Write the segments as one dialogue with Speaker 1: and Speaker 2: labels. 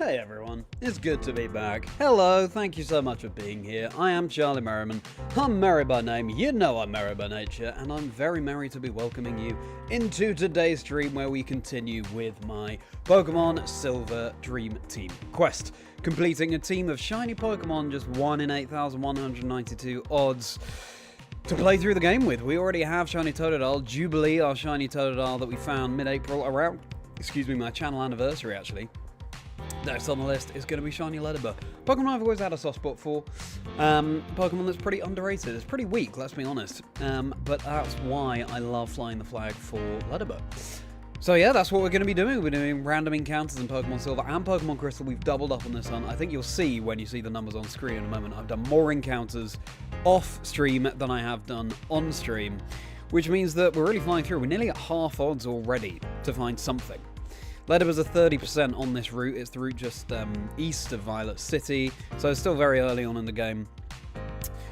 Speaker 1: Hey everyone, it's good to be back. Hello, thank you so much for being here. I am Charlie Merriman. I'm Merri by name, you know I'm Merri by nature, and I'm very merry to be welcoming you into today's stream where we continue with my Pokemon Silver Dream Team quest. Completing a team of shiny Pokemon, just 1 in 8,192 odds to play through the game with. We already have shiny Totodile, Jubilee, our shiny Totodile that we found mid-April around, my channel anniversary actually. Next on the list is going to be shiny Ledyba. Pokemon I've always had a soft spot for. Pokemon that's pretty underrated. It's pretty weak, let's be honest. But that's why I love flying the flag for Ledyba. So yeah, that's what we're going to be doing. We're doing random encounters in Pokemon Silver and Pokemon Crystal. We've doubled up on this one. I think you'll see when you see the numbers on screen in a moment. I've done more encounters off stream than I have done on stream, which means that we're really flying through. We're nearly at half odds already to find something. Ledyba's a 30% on this route. It's the route just east of Violet City, so it's still very early on in the game.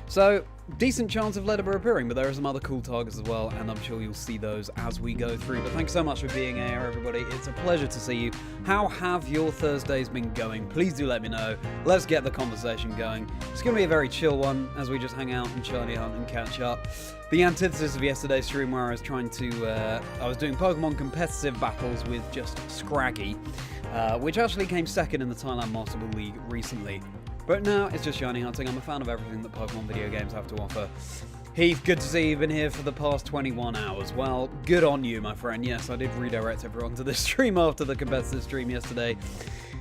Speaker 1: So, decent chance of Ledyba appearing, but there are some other cool targets as well, and I'm sure you'll see those as we go through. But thanks so much for being here, everybody. It's a pleasure to see you. How have your Thursdays been going? Please do let me know. Let's get the conversation going. It's going to be a very chill one as we just hang out and shiny hunt and catch up. The antithesis of yesterday's stream where I was trying to, I was doing Pokemon competitive battles with just Scraggy, which actually came second in the Thailand Master Ball League recently. But now it's just shiny hunting. I'm a fan of everything that Pokemon video games have to offer. Heath, good to see you've been here for the past 21 hours. Well, good on you, my friend. Yes, I did redirect everyone to this stream after the competitive stream yesterday.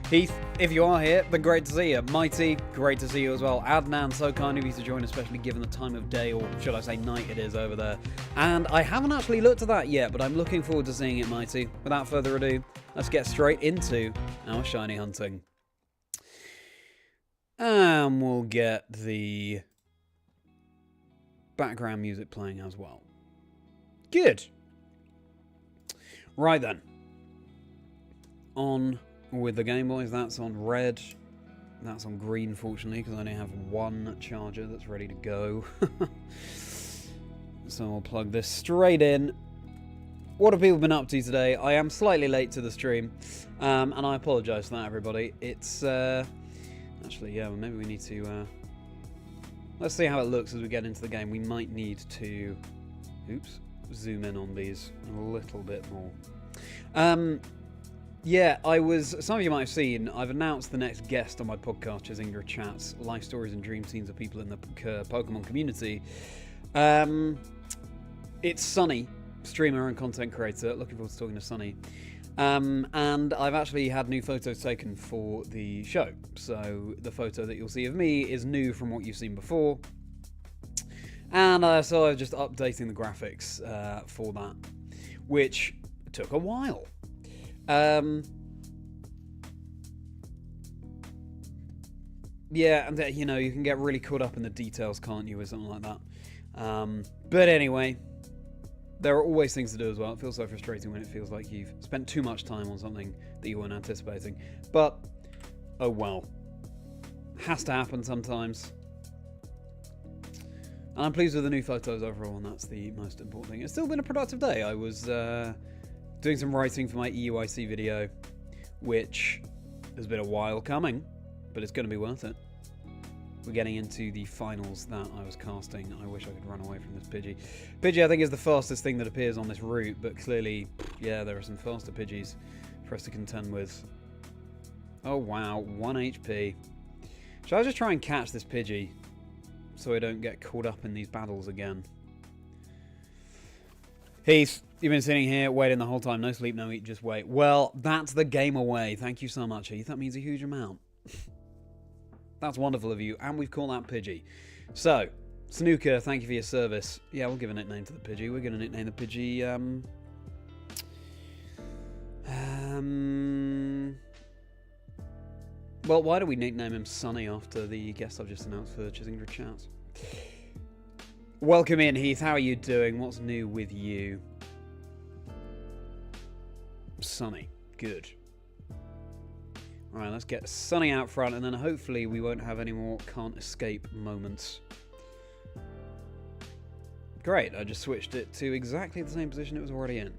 Speaker 1: Heath, if you are here, then great to see you. Mighty, great to see you as well. Adnan, so kind of you to join, especially given the time of day, or should I say night it is over there. And I haven't actually looked at that yet, but I'm looking forward to seeing it, Mighty. Without further ado, let's get straight into our shiny hunting. And we'll get the background music playing as well. Good. Right then. On with the Game Boys. That's on red. That's on green, fortunately, because I only have one charger that's ready to go. So I'll plug this straight in. What have people been up to today? I am slightly late to the stream, and I apologise for that, everybody. It's actually, yeah, well, maybe we need to let's see how it looks as we get into the game. We might need to zoom in on these a little bit more. Yeah, some of you might have seen, I've announced the next guest on my podcast, Chazingdra Chats, Life Stories and Dream Scenes of people in the Pokemon community. It's Sunny, streamer and content creator. Looking forward to talking to Sunny. And I've actually had new photos taken for the show. So the photo that you'll see of me is new from what you've seen before. And so I'm just updating the graphics for that, which took a while. Yeah, and you know, you can get really caught up in the details, can't you, or something like that. But anyway, there are always things to do as well. It feels so frustrating when it feels like you've spent too much time on something that you weren't anticipating. But, oh well. Has to happen sometimes. And I'm pleased with the new photos overall, and that's the most important thing. It's still been a productive day. I was doing some writing for my EUIC video, which has been a while coming, but it's going to be worth it. We're getting into the finals that I was casting. I wish I could run away from this Pidgey. Pidgey, I think, is the fastest thing that appears on this route, but clearly, yeah, there are some faster Pidgeys for us to contend with. Oh, wow. 1 HP. Should I just try and catch this Pidgey so I don't get caught up in these battles again? Heath, you've been sitting here waiting the whole time. No sleep, no eat, just wait. Well, that's the game away. Thank you so much, Heath. That means a huge amount. That's wonderful of you, and we've caught that Pidgey. So, Snooker, thank you for your service. Yeah, we'll give a nickname to the Pidgey. We're going to nickname the Pidgey, well, why do we nickname him Sunny after the guest I've just announced for Chazingdra Chats? Welcome in, Heath. How are you doing? What's new with you? Sunny. Good. Alright, let's get Sunny out front, and then hopefully we won't have any more can't escape moments. Great, I just switched it to exactly the same position it was already in.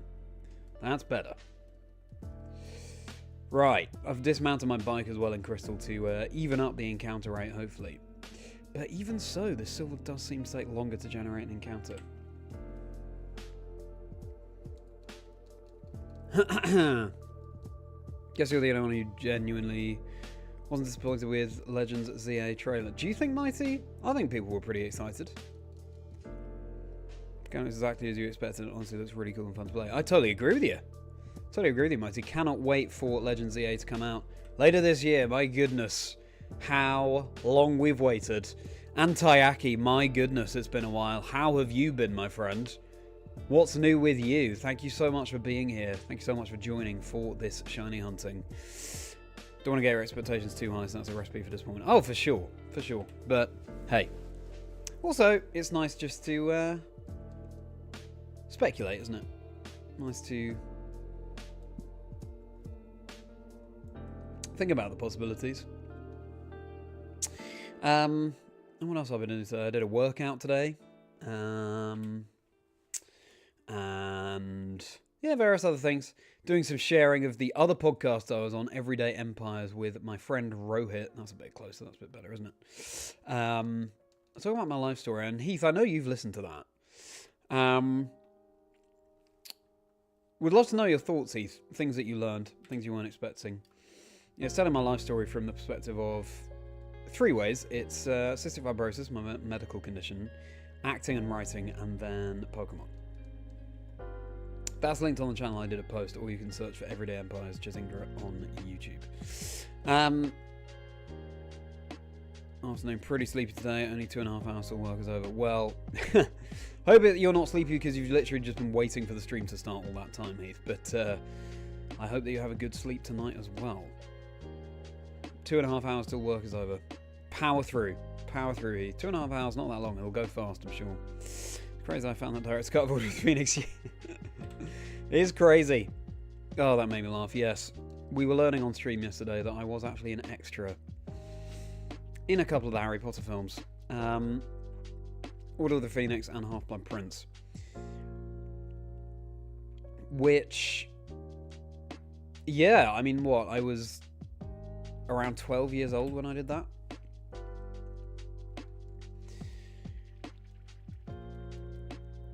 Speaker 1: That's better. Right, I've dismounted my bike as well in Crystal to even up the encounter rate, hopefully. But even so, the silver does seem to take longer to generate an encounter. Guess you're the only one who genuinely wasn't disappointed with Legends ZA trailer. Do you think, Mighty? I think people were pretty excited. Kind of exactly as you expected. It honestly looks really cool and fun to play. I totally agree with you. Totally agree with you, Mighty. Cannot wait for Legends ZA to come out later this year. My goodness. How long we've waited. And Tayaki, my goodness, it's been a while. How have you been, my friend? What's new with you? Thank you so much for being here. Thank you so much for joining for this shiny hunting. Don't want to get your expectations too high, so that's a recipe for disappointment. Oh, for sure. For sure. But, hey. Also, it's nice just to speculate, isn't it? Nice to think about the possibilities. And what else have I been doing? So I did a workout today. And yeah, various other things. Doing some sharing of the other podcast I was on, Everyday Empires, with my friend Rohit. That's a bit closer. That's a bit better, isn't it? Talking about my life story. And Heath, I know you've listened to that. Would love to know your thoughts, Heath. Things that you learned, things you weren't expecting. Yeah, it's telling my life story from the perspective of 3 ways. It's cystic fibrosis, my medical condition, acting and writing, and then Pokemon. That's linked on the channel. I did a post, or you can search for Everyday Empires Chazingdra on YouTube. Afternoon, pretty sleepy today. Only 2.5 hours till work is over. Well, hope that you're not sleepy because you've literally just been waiting for the stream to start all that time, Heath. But I hope that you have a good sleep tonight as well. 2.5 hours till work is over. Power through. Power through, Heath. 2.5 hours, not that long. It'll go fast, I'm sure. It's crazy I found that direct skateboard with Phoenix. It is crazy. Oh, that made me laugh. Yes. We were learning on stream yesterday that I was actually an extra in a couple of the Harry Potter films. Order of the Phoenix and Half-Blood Prince. Which, yeah, I mean, what? I was around 12 years old when I did that.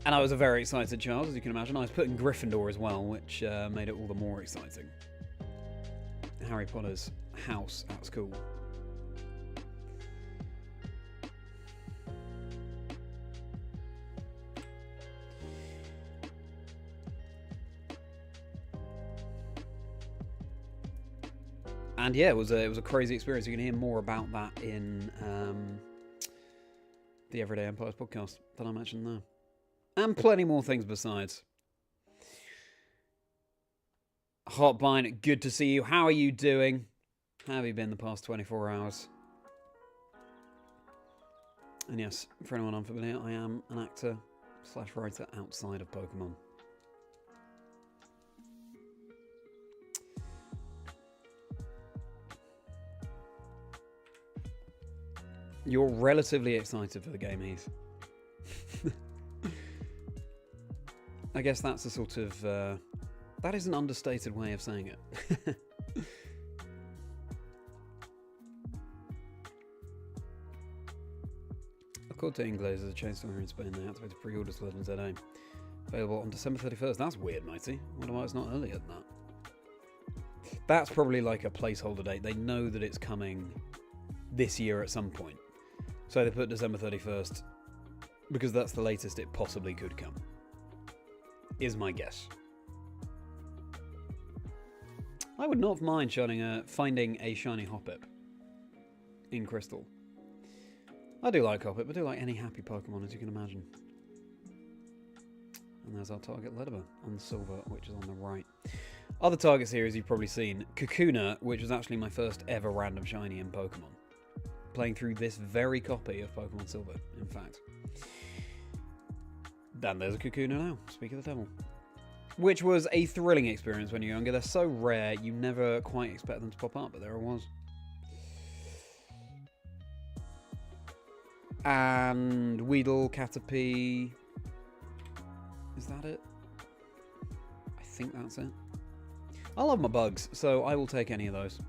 Speaker 1: And I was a very excited child, as you can imagine. I was put in Gryffindor as well, which made it all the more exciting. Harry Potter's house at school. And yeah, it was a crazy experience. You can hear more about that in the Everyday Empires podcast that I mentioned there. And plenty more things besides. Hotbine, good to see you. How are you doing? How have you been the past 24 hours? And yes, for anyone unfamiliar, I am an actor / writer outside of Pokemon. You're relatively excited for the game, Heath. I guess that's a sort of... that is an understated way of saying it. According to Ingles, there's a chain store here in Spain. They activated pre-orders for Legends ZA. Available on December 31st. That's weird, Mighty. I wonder why it's not earlier than that. That's probably like a placeholder date. They know that it's coming this year at some point. So they put December 31st because that's the latest it possibly could come. Is my guess. I would not mind finding a shiny Hoppip in Crystal. I do like Hoppip. I do like any happy Pokemon, as you can imagine. And there's our target Ledyba on Silver, which is on the right. Other targets here, as you've probably seen, Kakuna, which was actually my first ever random shiny in Pokemon. Playing through this very copy of Pokemon Silver, in fact. And there's a Kakuna now, speak of the devil. Which was a thrilling experience when you're younger. They're so rare, you never quite expect them to pop up, but there it was. And Weedle, Caterpie. Is that it? I think that's it. I love my bugs, so I will take any of those.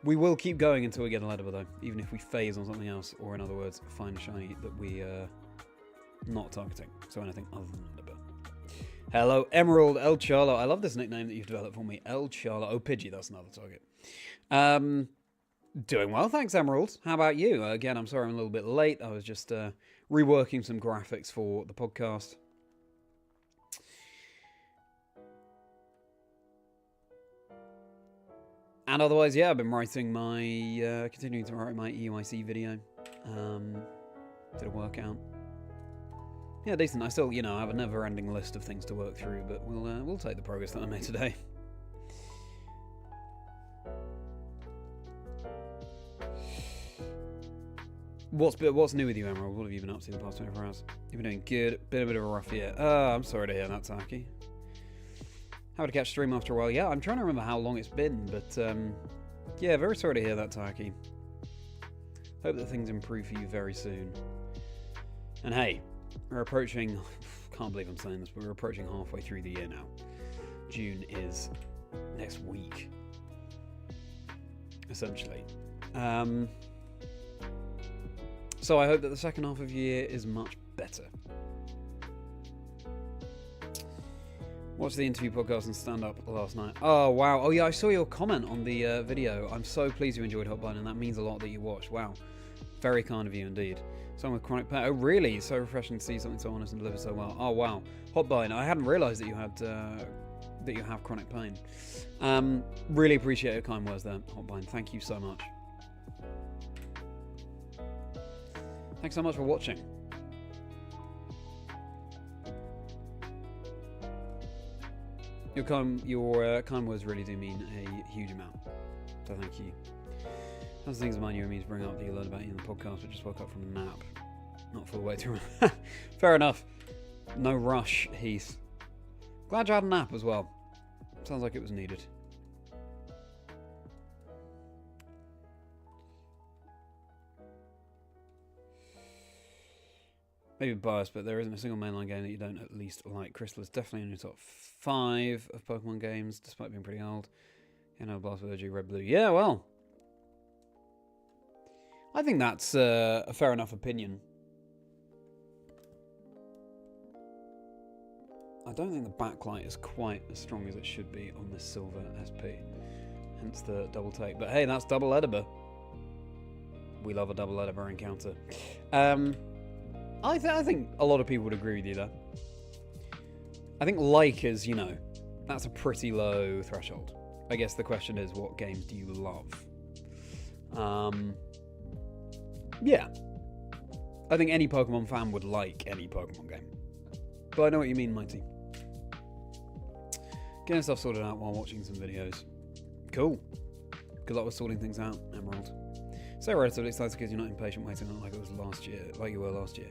Speaker 1: We will keep going until we get a Ledyba though, even if we phase on something else, or in other words, find a shiny that we are not targeting. So anything other than Ledyba. Hello, Emerald El Charlo. I love this nickname that you've developed for me. El Charlo. Oh, Pidgey, that's another target. Doing well, thanks, Emerald. How about you? Again, I'm sorry I'm a little bit late. I was just reworking some graphics for the podcast. And otherwise, yeah, I've been writing my, continuing to write my EUIC video. Did a workout. Yeah, decent. I still, you know, have a never-ending list of things to work through, but we'll take the progress that I made today. What's new with you, Emerald? What have you been up to the past 24 hours? You've been doing good. Been a bit of a rough year. I'm sorry to hear that, Taki. How to catch stream after a while? Yeah, I'm trying to remember how long it's been, but yeah, very sorry to hear that, Taki. Hope that things improve for you very soon. And hey, we're approaching, can't believe I'm saying this, but we're approaching halfway through the year now. June is next week, essentially. So I hope that the second half of the year is much better. Watched the interview podcast and stand-up last night. Oh, wow. Oh, yeah, I saw your comment on the video. I'm so pleased you enjoyed Hotbine, and that means a lot that you watched. Wow. Very kind of you indeed. Someone with chronic pain. Oh, really? So refreshing to see something so honest and delivered so well. Oh, wow. Hotbine. I hadn't realised that you had that you have chronic pain. Really appreciate your kind words there, Hotbine. Thank you so much. Thanks so much for watching. Your kind words really do mean a huge amount. So thank you. That's the things of mine you mean to bring up that you learned about in the podcast, but just woke up from a nap. Not full way through. Fair enough. No rush, Heath. Glad you had a nap as well. Sounds like it was needed. Maybe biased, but there isn't a single mainline game that you don't at least like. Crystal is definitely in your top 5 of Pokemon games, despite being pretty old. You know, Blast with OG, Red Blue. Yeah, well, I think that's a fair enough opinion. I don't think the backlight is quite as strong as it should be on this silver SP. Hence the double take. But hey, that's double Ledyba. We love a double Ledyba encounter. I think a lot of people would agree with you there. I think like is, you know, that's a pretty low threshold. I guess the question is, what games do you love? Yeah. I think any Pokemon fan would like any Pokemon game. But I know what you mean, Mighty. Getting stuff sorted out while watching some videos. Cool. Good luck with sorting things out, Emerald. So relatively excited because you're not impatient waiting on it like it was last year, like you were last year.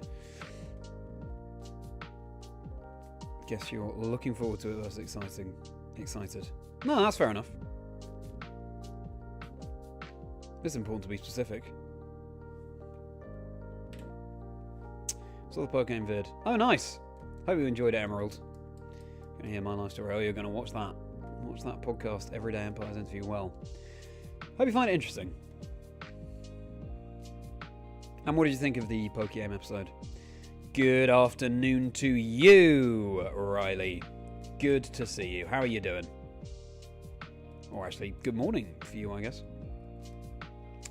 Speaker 1: Guess you're looking forward to it. That's excited. No, that's fair enough. It's important to be specific. Saw the Pokemon vid. Oh, nice. Hope you enjoyed it, Emerald. You're gonna hear my life story. Oh, you're gonna watch that. Watch that podcast, Everyday Empire's interview. Well, hope you find it interesting. And what did you think of the Pokemon episode? Good afternoon to you, Riley. Good to see you. How are you doing? Or actually, good morning for you, I guess.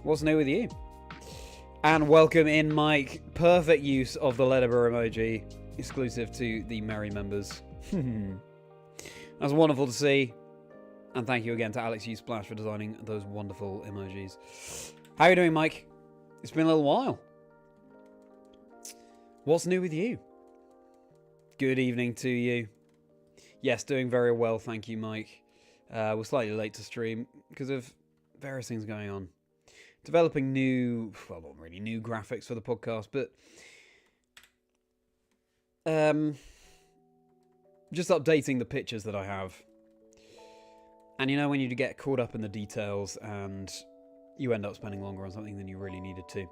Speaker 1: What's new with you? And welcome in, Mike. Perfect use of the Ledyba emoji, exclusive to the Merri members. That's wonderful to see. And thank you again to Alex U. Splash for designing those wonderful emojis. How are you doing, Mike? It's been a little while. What's new with you? Good evening to you. Yes, doing very well, thank you, Mike. We're slightly late to stream because of various things going on. Developing new, well, not really new graphics for the podcast, but just updating the pictures that I have. And you know when you get caught up in the details and you end up spending longer on something than you really needed to.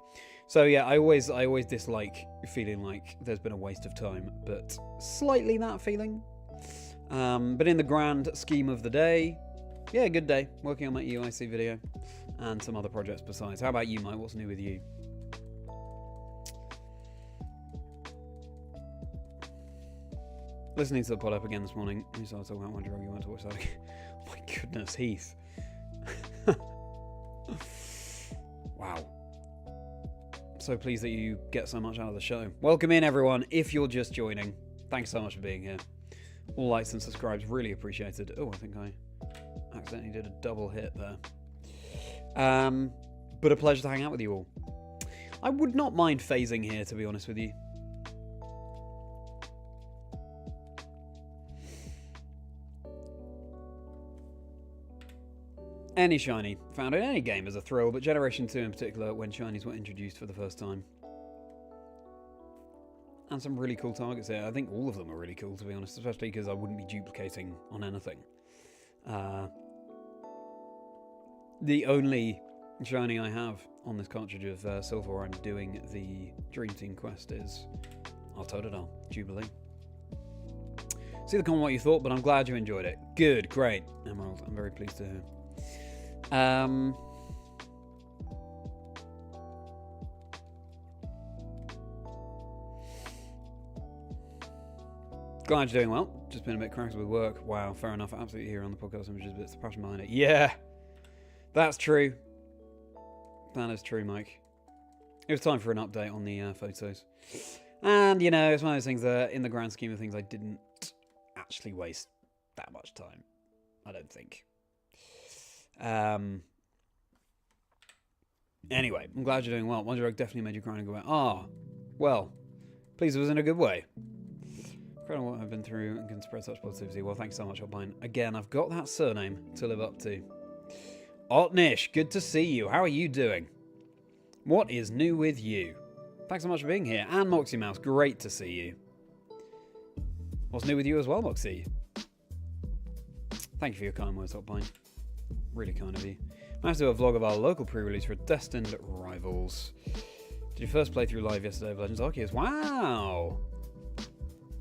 Speaker 1: So yeah, I always dislike feeling like there's been a waste of time, but slightly that feeling. But in the grand scheme of the day, Yeah, good day. Working on my EIC video and some other projects besides. How about you, Mike? What's new with you? Listening to the pod up again this morning. We started talking about one drug you went to watch that. Oh my goodness, Heath. Wow. So pleased that you get so much out of the show. Welcome in, everyone. If you're just joining, thanks so much for being here. All likes and subscribes, really appreciated. Oh, I think I accidentally did a double hit there. But a pleasure to hang out with you all. I would not mind phasing here, to be honest with you. Any shiny found in any game is a thrill, but Generation 2 in particular, when shinies were introduced for the first time. And some really cool targets here. I think all of them are really cool, to be honest, especially because I wouldn't be duplicating on anything. The only shiny I have on this cartridge of Silver where I'm doing the Dream Team quest is Totodile, Jubilee. See the comment what you thought, but I'm glad you enjoyed it. Good, great, Emerald. I'm very pleased to hear. Glad you're doing well. Just been a bit cracked with work. Wow, fair enough. Absolutely here on the podcast, which is a bit the passion behind it. Yeah, that's true. That is true, Mike. It was time for an update on the photos. And, you know, it's one of those things that, in the grand scheme of things, I didn't actually waste that much time. I don't think. Anyway, I'm glad you're doing well. One Drug definitely made you cry and go, well, please, it was in a good way. Incredible what I've been through and can spread such positivity. Well, thanks so much, Hotbine. Again, I've got that surname to live up to. Otnish, good to see you. How are you doing? What is new with you? Thanks so much for being here. And Moxie Mouse, great to see you. What's new with you as well, Moxie? Thank you for your kind words, Hotbine. Really kind of you. Managed to do a vlog of our local pre-release for Destined Rivals. Did you first play through live yesterday of Legends Arceus? Wow!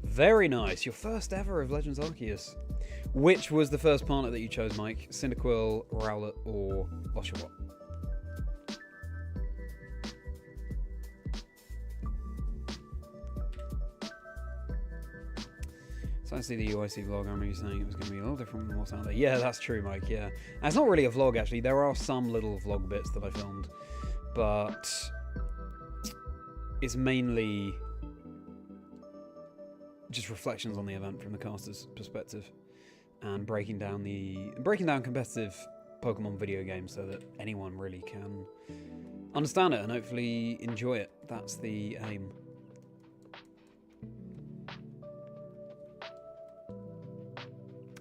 Speaker 1: Very nice. Your first ever of Legends Arceus. Which was the first partner that you chose, Mike? Cyndaquil, Rowlet, or Oshawott? So I see the UIC vlog. I remember you saying it was going to be a little different from what's out there. Yeah, that's true, Mike, yeah. And it's not really a vlog, actually. There are some little vlog bits that I filmed. But it's mainly just reflections on the event from the caster's perspective. And breaking down competitive Pokemon video games so that anyone really can understand it and hopefully enjoy it. That's the aim.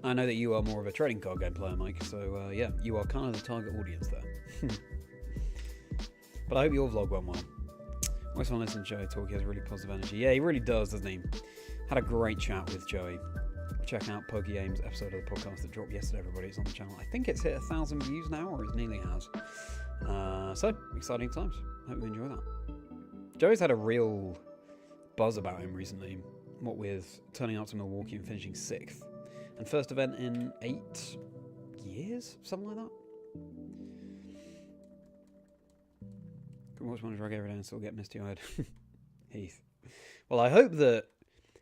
Speaker 1: I know that you are more of a trading card game player, Mike, so yeah, you are kind of the target audience there. But I hope your vlog went well. Always fun listening to Joey talk. He has really positive energy. Yeah, he really does, doesn't he? Had a great chat with Joey. Check out Pokey Aim's episode of the podcast that dropped yesterday, everybody. It's on the channel. I think it's hit 1,000 views now, or it nearly has. So, exciting times. Hope you enjoy that. Joey's had a real buzz about him recently. What with turning up to Milwaukee and finishing 6th. And first event in 8 years? Something like that? Can watch one drug every day and still get misty-eyed. Heath. Well, I hope that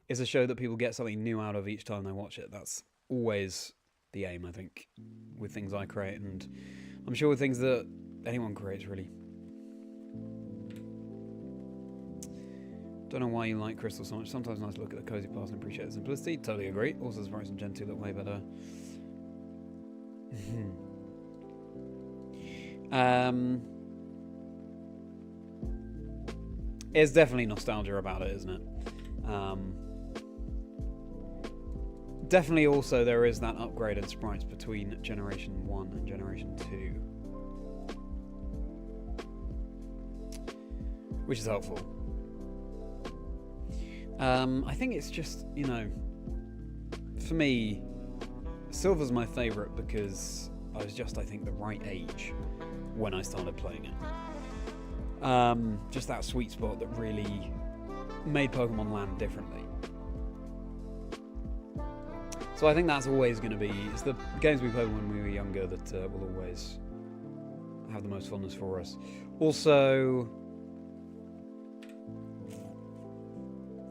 Speaker 1: it's a show that people get something new out of each time they watch it. That's always the aim, I think, with things I create. And I'm sure with things that anyone creates, really. Don't know why you like Crystal so much. Sometimes nice to look at the cozy past and appreciate the simplicity. Totally agree. Also, Surprise and Gen 2 look way better. There's definitely nostalgia about it, isn't it? Definitely also there is that upgrade in sprites between Generation 1 and Generation 2. Which is helpful. I think it's just, you know, for me, Silver's my favourite because I was just, I think, the right age when I started playing it. Just that sweet spot that really made Pokemon land differently. So I think that's always going to be, it's the games we played when we were younger that will always have the most funness for us. Also,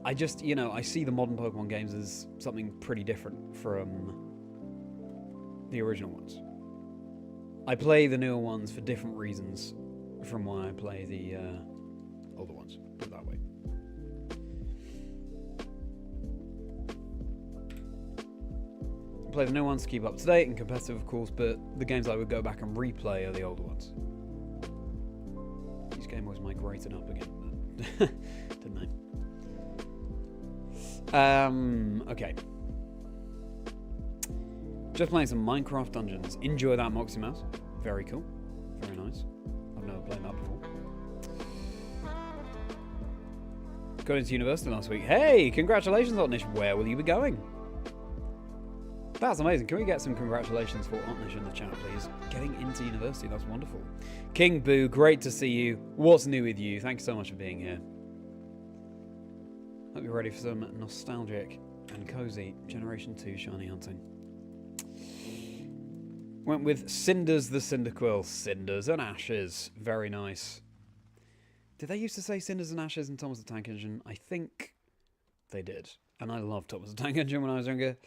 Speaker 1: I just, you know, I see the modern Pokemon games as something pretty different from the original ones. I play the newer ones for different reasons from why I play the older ones, put it that way. I play the new ones to keep up to date and competitive, of course, but the games I would go back and replay are the older ones. These Game Boys migrated up again, didn't they? Okay. Just playing some Minecraft Dungeons. Enjoy that, Moxie Mouse. Very cool. Very nice. I've never played that before. Got into university last week. Hey, congratulations, Otnish. Where will you be going? That's amazing. Can we get some congratulations for Otnish in the chat, please? Getting into university, that's wonderful. King Boo, great to see you. What's new with you? Thanks so much for being here. Hope you're ready for some nostalgic and cozy Generation 2 shiny hunting. Went with Cinders the Cyndaquil. Cinders and Ashes. Very nice. Did they used to say Cinders and Ashes in Thomas the Tank Engine? I think they did. And I loved Thomas the Tank Engine when I was younger.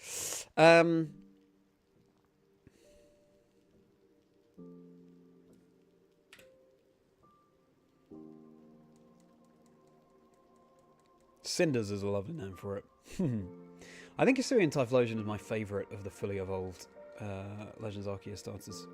Speaker 1: Cinders is a lovely name for it. I think Hisuian Typhlosion is my favourite of the fully evolved Legends Arceus starters.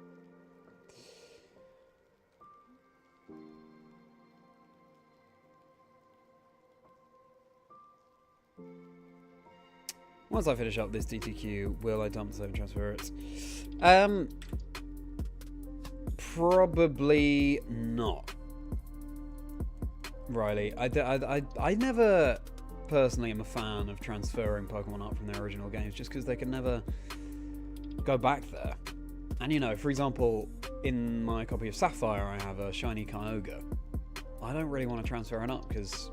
Speaker 1: Once I finish up this DTQ, will I dump this over and transfer it? Probably not. Riley, I never personally am a fan of transferring Pokemon up from their original games just because they can never go back there. And you know, for example, in my copy of Sapphire I have a shiny Kyogre. I don't really want to transfer it up because,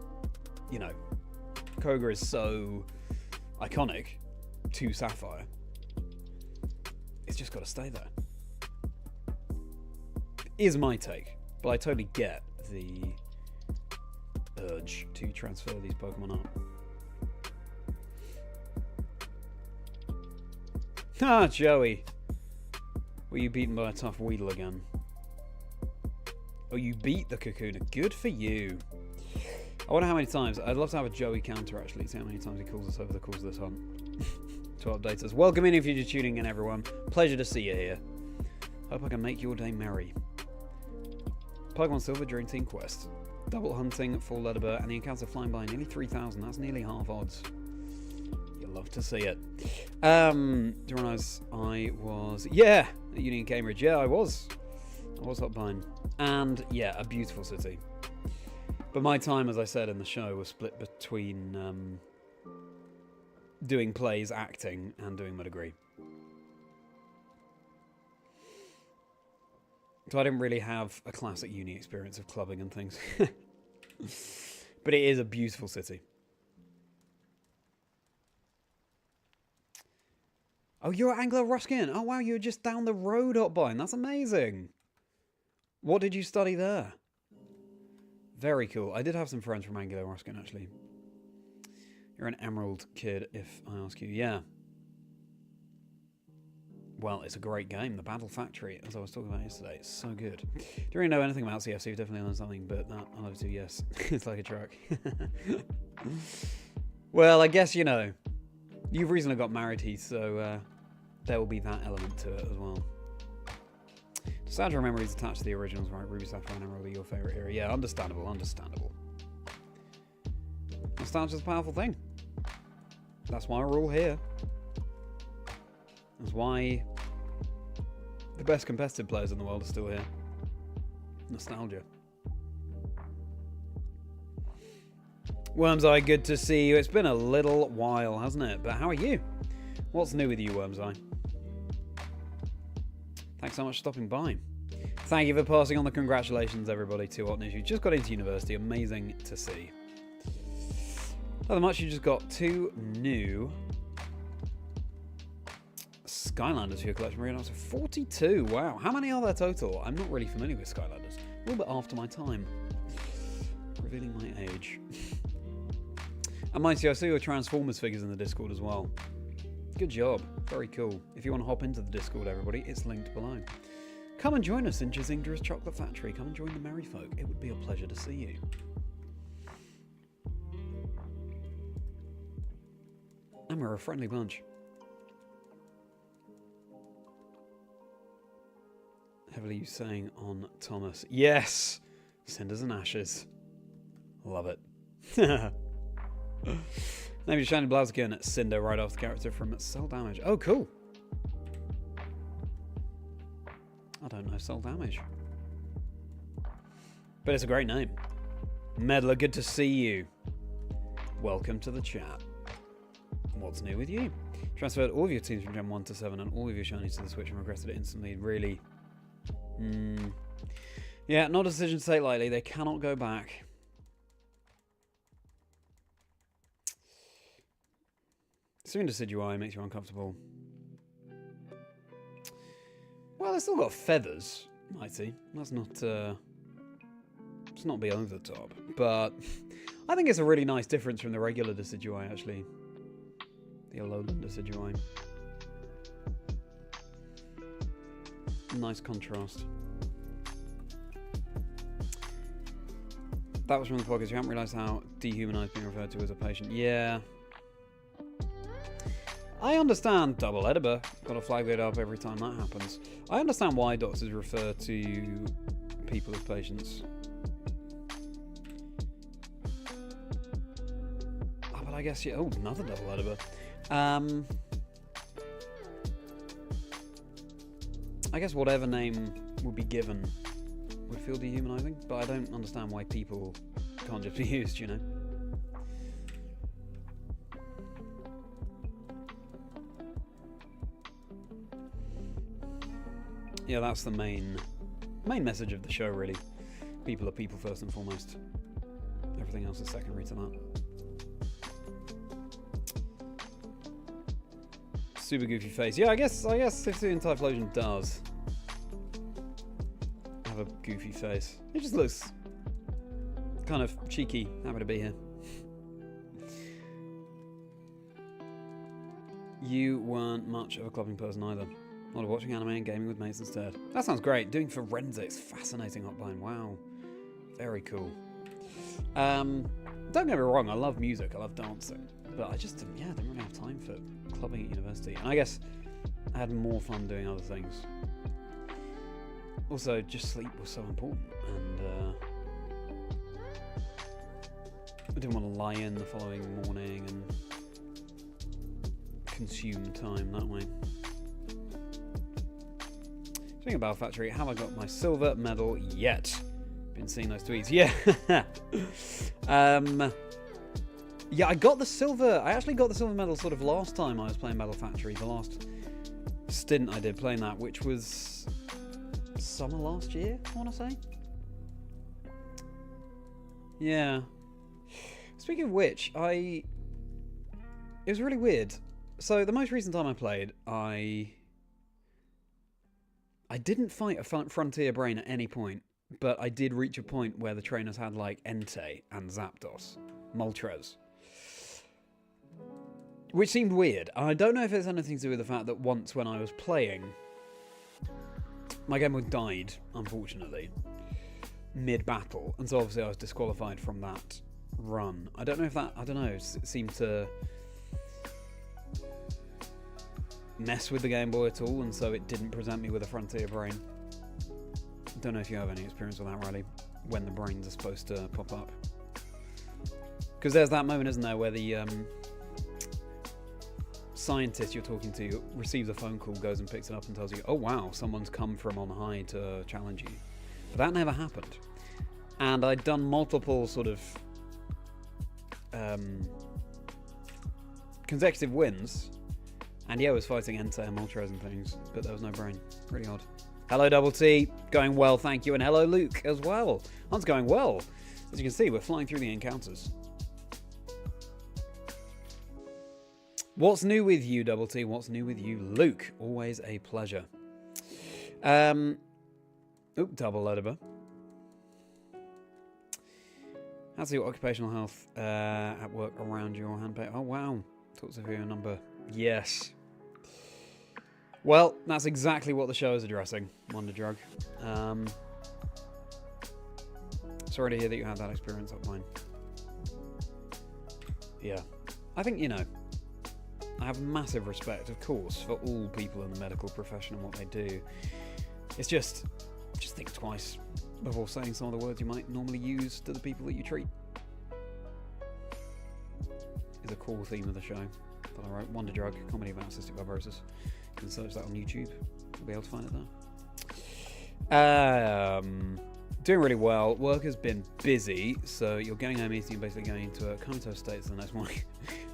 Speaker 1: you know, Kyogre is so iconic to Sapphire. It's just got to stay there. Is my take, but I totally get the urge to transfer these Pokemon up. Ah, Joey. Were you beaten by a tough Weedle again? Oh, you beat the Kakuna. Good for you. I wonder how many times. I'd love to have a Joey counter, actually. See how many times he calls us over the course of this hunt. To update us. Welcome in if you're just tuning in, everyone. Pleasure to see you here. Hope I can make your day merry. Pokemon Silver during Team Quest. Double hunting, full Ledyba, and the encounter flying by nearly 3,000. That's nearly half odds. You'll love to see it. Do you realise I was... Yeah! At Union Cambridge. Yeah, I was. I was Hotbine. And, yeah, a beautiful city. But my time, as I said in the show, was split between doing plays, acting, and doing my degree. So I didn't really have a classic uni experience of clubbing and things. But it is a beautiful city. Oh, you're at Anglo Ruskin. Oh, wow, you were just down the road, Hotbine. That's amazing. What did you study there? Very cool. I did have some friends from Anglo Ruskin, actually. You're an Emerald kid, if I ask you. Yeah. Well, it's a great game. The Battle Factory, as I was talking about yesterday, it's so good. Don't really know anything about CFC. You've definitely learned something, but that I'll have to, yes. It's like a truck. Well, I guess, you know, you've recently got married, Heath, so there will be that element to it as well. Nostalgia memories attached to the originals, right? Ruby, Sapphire, and Emerald are your favourite era. Yeah, understandable, understandable. Nostalgia's a powerful thing. That's why we're all here. That's why the best competitive players in the world are still here. Nostalgia. Wormseye, good to see you. It's been a little while, hasn't it? But how are you? What's new with you, Wormseye? Thanks so much for stopping by. Thank you for passing on the congratulations, everybody, to Otnish. You just got into university. Amazing to see. Not that much. You just got 2 new Skylanders for your collection. We're going up to 42. Wow. How many are there total? I'm not really familiar with Skylanders. A little bit after my time. Revealing my age. And Mighty, I see your Transformers figures in the Discord as well. Good job. Very cool. If you want to hop into the Discord, everybody, it's linked below. Come and join us in Chazindra's Chocolate Factory. Come and join the merry folk. It would be a pleasure to see you. And we're a friendly bunch. Heavily used saying on Thomas. Yes! Cinders and ashes. Love it. Maybe Shiny Blaziken, Cinder right off the character from Cell Damage. Oh, cool. I don't know Cell Damage. But it's a great name. Meddler, good to see you. Welcome to the chat. What's new with you? Transferred all of your teams from Gen 1 to 7 and all of your shinies to the Switch and regretted it instantly. Really? Yeah, not a decision to take lightly. They cannot go back. Soon Decidueye makes you uncomfortable. Well, it's still got feathers, Mighty. That's not, let's not be over the top. But I think it's a really nice difference from the regular Decidueye, actually. The Alolan Decidueye. Nice contrast. That was from the podcast. You haven't realised how dehumanised being referred to as a patient. Yeah. I understand double Ledyba. Got to flag that up every time that happens. I understand why doctors refer to people as patients. Oh, but I guess, yeah. Oh, another double Ledyba. I guess whatever name would be given would feel dehumanizing, but I don't understand why people can't just be used, you know? Yeah, that's the main message of the show, really. People are people first and foremost. Everything else is secondary to that. Super goofy face. Yeah, I guess Sifty Typhlosion does have a goofy face. It just looks kind of cheeky. Happy to be here. You weren't much of a clubbing person either. A lot of watching anime and gaming with mates instead. That sounds great. Doing forensics. Fascinating hotline. Wow. Very cool. Don't get me wrong. I love music. I love dancing. But I just didn't really have time for clubbing at university. And I guess I had more fun doing other things. Also, just sleep was so important. And I didn't want to lie in the following morning and consume time that way. Speaking of Battle Factory, have I got my silver medal yet? Been seeing those tweets. Yeah. Yeah, I got the silver. I actually got the silver medal sort of last time I was playing Battle Factory. The last stint I did playing that, which was summer last year, I want to say. Yeah. Speaking of which, it was really weird. So the most recent time I played, I didn't fight a Frontier Brain at any point, but I did reach a point where the trainers had like Entei and Zapdos, Moltres. Which seemed weird. I don't know if it's anything to do with the fact that once when I was playing, my Game Boy died, unfortunately, mid-battle, and so obviously I was disqualified from that run. I don't know if that, it seemed to mess with the Game Boy at all, and so it didn't present me with a Frontier Brain. Don't know if you have any experience with that, Riley, when the brains are supposed to pop up. Because there's that moment, isn't there, where the scientist you're talking to receives a phone call, goes and picks it up and tells you, oh wow, someone's come from on high to challenge you. But that never happened. And I'd done multiple sort of consecutive wins, and yeah, I was fighting Entei and Moltres and things, but there was no brain. Really odd. Hello, Double T. Going well, thank you. And hello, Luke, as well. Hunt's going well. As you can see, we're flying through the encounters. What's new with you, Double T? What's new with you, Luke? Always a pleasure. Double Ledyba. How's your occupational health at work around your handpay? Oh, wow. Talk to your number. Yes. Well, that's exactly what the show is addressing, Wonder Drug. Sorry to hear that you had that experience up mine. Yeah. I think, I have massive respect, of course, for all people in the medical profession and what they do. It's just think twice before saying some of the words you might normally use to the people that you treat. Is a core theme of the show that I wrote. Wonder Drug, comedy about cystic fibrosis. You can search that on YouTube. You'll be able to find it there. Doing really well. Work has been busy, so you're getting home eating and basically going into a comatose state for the next morning.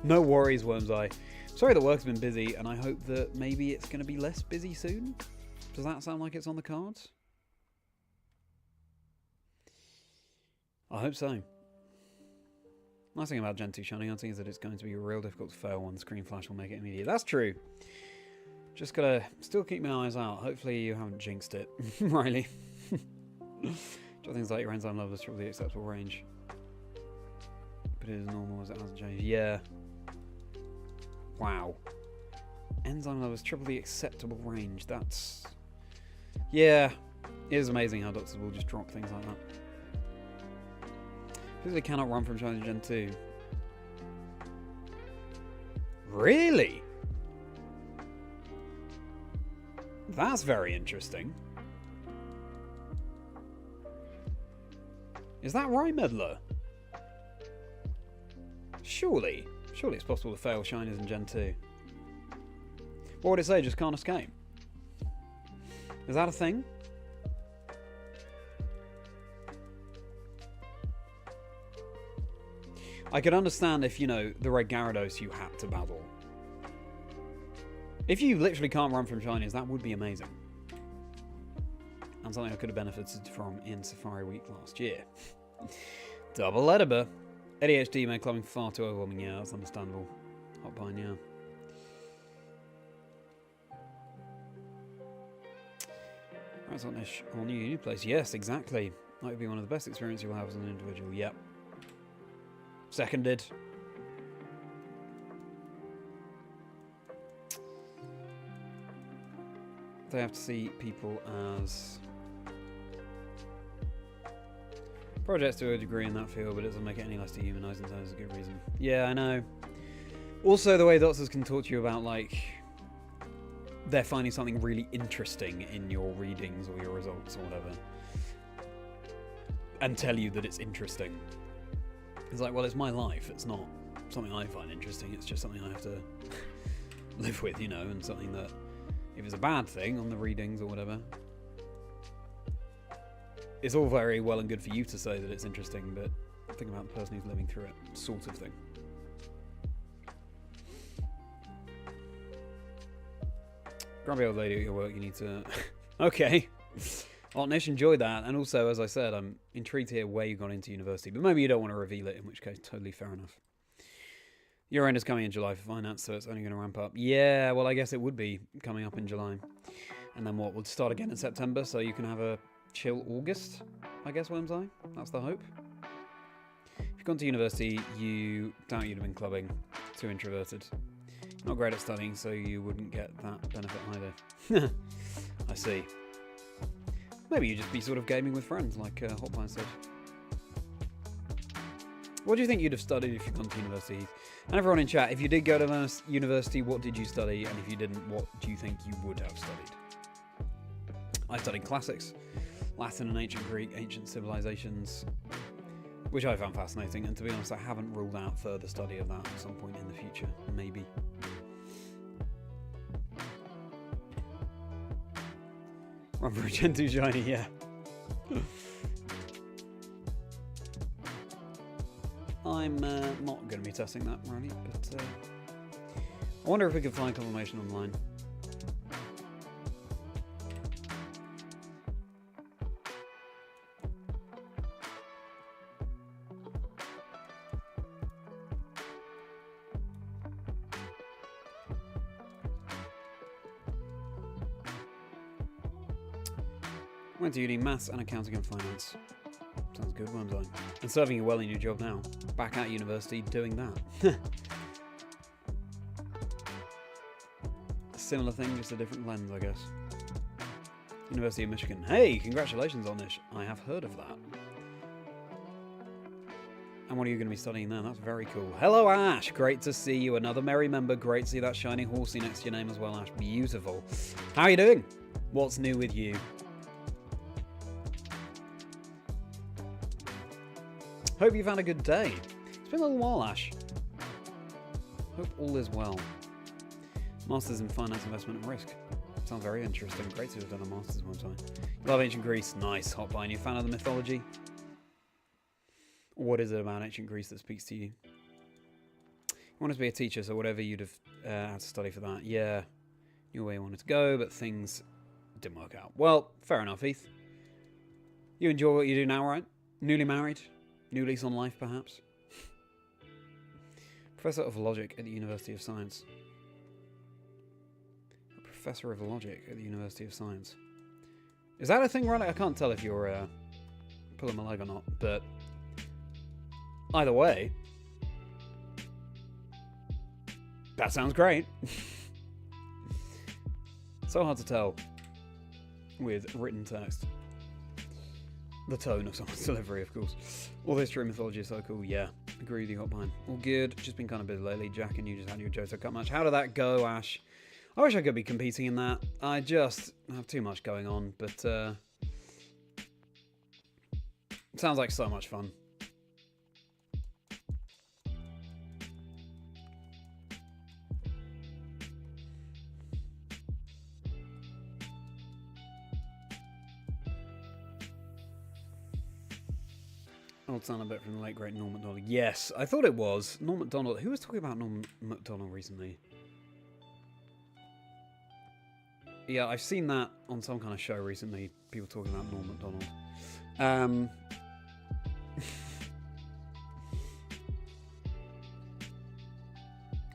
Speaker 1: No worries, Worm's Eye. Sorry that work's been busy, and I hope that maybe it's going to be less busy soon. Does that sound like it's on the cards? I hope so. Nice thing about Gen 2 Shiny Hunting is that it's going to be real difficult to fail when the screen flash will make it immediate. That's true. Just gotta still keep my eyes out. Hopefully you haven't jinxed it, Riley. Do things like your enzyme level is probably acceptable range. But it is normal as it hasn't changed. Yeah. Wow. Enzyme level is triple the acceptable range. That's... Yeah. It is amazing how doctors will just drop things like that. Because they cannot run from China Gen 2. Really? That's very interesting. Is that right, Meddler? Surely it's possible to fail Shiners in Gen 2. What would it say? Just can't escape? Is that a thing? I could understand if, the Red Gyarados you had to battle. If you literally can't run from Shiners, that would be amazing. And something I could have benefited from in Safari Week last year. Double Ledyba. ADHD made clubbing far too overwhelming. Yeah, that's understandable. Hot pine, yeah. That's on this whole new place. Yes, exactly. That would be one of the best experiences you'll have as an individual. Yep. Seconded. They have to see people as projects to a degree in that field, but it doesn't make it any less dehumanizing, so there's a good reason. Yeah, I know. Also, the way doctors can talk to you about, they're finding something really interesting in your readings or your results or whatever, and tell you that it's interesting. It's like, well, it's my life. It's not something I find interesting. It's just something I have to live with, and something that, if it's a bad thing on the readings or whatever, it's all very well and good for you to say that it's interesting, but think about the person who's living through it, sort of thing. Grumpy old lady at your work, you need to... Okay. Nish, enjoyed that. And also, as I said, I'm intrigued to hear where you got into university, but maybe you don't want to reveal it, in which case, totally fair enough. Your end is coming in July for finance, so it's only going to ramp up. Yeah, well, I guess it would be coming up in July. And then what? We'll start again in September, so you can have a chill August, I guess, Worm's Eye. That's the hope. If you've gone to university, you doubt you'd have been clubbing. Too introverted. Not great at studying, so you wouldn't get that benefit either. I see. Maybe you'd just be sort of gaming with friends, like Hotline said. What do you think you'd have studied if you'd gone to university? And everyone in chat, if you did go to university, what did you study? And if you didn't, what do you think you would have studied? I studied classics, Latin and ancient Greek, ancient civilizations, which I found fascinating. And to be honest, I haven't ruled out further study of that at some point in the future. Maybe. Run for a Gen 2 shiny, yeah. I'm not going to be testing that, really, but I wonder if we can find confirmation online. Went to uni, maths and accounting and finance. Sounds good, Wormsine. And serving you well in your job now. Back at university doing that. A similar thing, just a different lens, I guess. University of Michigan. Hey, congratulations on this. I have heard of that. And what are you going to be studying there? That's very cool. Hello, Ash. Great to see you. Another Merri member. Great to see that shiny horsey next to your name as well, Ash. Beautiful. How are you doing? What's new with you? Hope you've had a good day. It's been a little while, Ash. Hope all is well. Masters in Finance, Investment and Risk. Sounds very interesting. Great to have done a Masters one time. Love Ancient Greece. Nice. Hot by. You fan of the mythology? What is it about Ancient Greece that speaks to you? You wanted to be a teacher, so whatever you'd have had to study for that. Yeah, knew where you wanted to go, but things didn't work out. Well, fair enough, Heath. You enjoy what you do now, right? Newly married? New lease on life, perhaps? Professor of Logic at the University of Science. A Professor of Logic at the University of Science. Is that a thing, right? I can't tell if you're pulling my leg or not, but either way, that sounds great. So hard to tell with written text. The tone of someone's delivery, of course. All this true mythology is so cool. Yeah, agree with you, Hotpine. All good. Just been kind of busy lately. Jack and you just had your Johto Cup match. How did that go, Ash? I wish I could be competing in that. I just have too much going on, but sounds like so much fun. Old son a bit from the late great Norm Macdonald. Yes, I thought it was. Norm Macdonald. Who was talking about Norm Macdonald recently? Yeah, I've seen that on some kind of show recently. People talking about Norm Macdonald.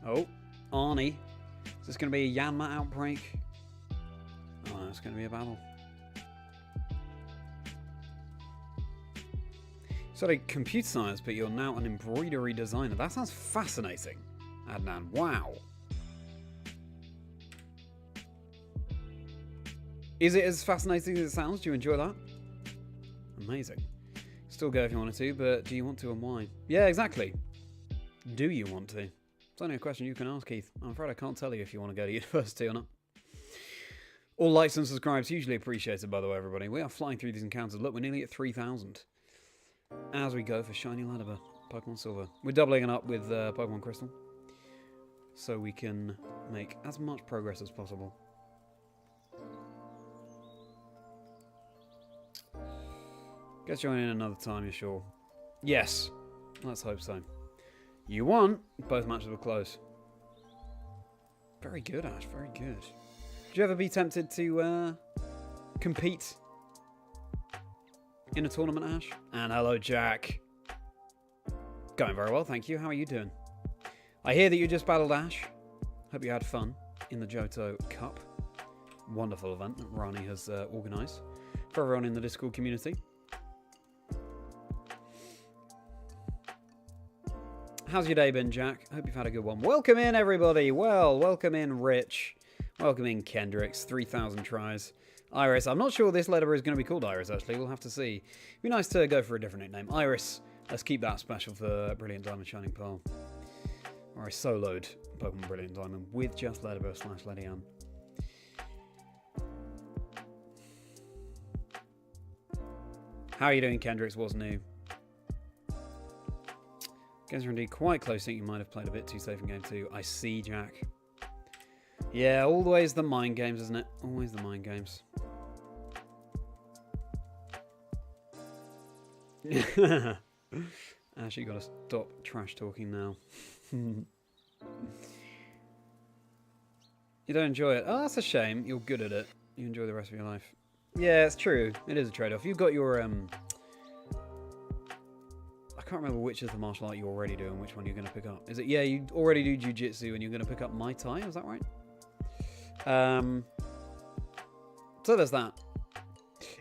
Speaker 1: Oh, Arnie. Is this going to be a Yanma outbreak? Oh, no, it's going to be a battle. Studied computer science, but you're now an embroidery designer. That sounds fascinating, Adnan. Wow. Is it as fascinating as it sounds? Do you enjoy that? Amazing. Still go if you wanted to, but do you want to and why? Yeah, exactly. Do you want to? It's only a question you can ask, Keith. I'm afraid I can't tell you if you want to go to university or not. All likes and subscribes hugely appreciated, by the way, everybody. We are flying through these encounters. Look, we're nearly at 3,000. As we go for Shiny Ledyba, Pokemon Silver. We're doubling it up with Pokemon Crystal, so we can make as much progress as possible. Guess join in another time, you're sure? Yes, let's hope so. You won. Both matches were close. Very good, Ash. Very good. Would you ever be tempted to compete in a tournament, Ash? And hello, Jack. Going very well, thank you. How are you doing? I hear that you just battled Ash. Hope you had fun in the Johto Cup. Wonderful event that Rani has organised for everyone in the Discord community. How's your day been, Jack? Hope you've had a good one. Welcome in, everybody. Well, welcome in, Rich. Welcome in, Kendricks. 3,000 tries. Iris. I'm not sure this letter is going to be called Iris, actually. We'll have to see. It'd be nice to go for a different nickname. Iris. Let's keep that special for Brilliant Diamond Shining Pearl. Or I soloed Pokemon Brilliant Diamond with just Ledyba / Ledian. How are you doing, Kendricks? What's new? Games are indeed quite close. I think you might have played a bit too safe in game 2. I see, Jack. Yeah, always the mind games, isn't it? Always the mind games. Actually, got to stop trash talking now. You don't enjoy it. Oh, that's a shame. You're good at it. You enjoy the rest of your life. Yeah, it's true. It is a trade-off. You've got your I can't remember which is the martial art you already do and which one you're going to pick up. Is it? Yeah, you already do jiu-jitsu and you're going to pick up Muay Thai. Is that right? So there's that.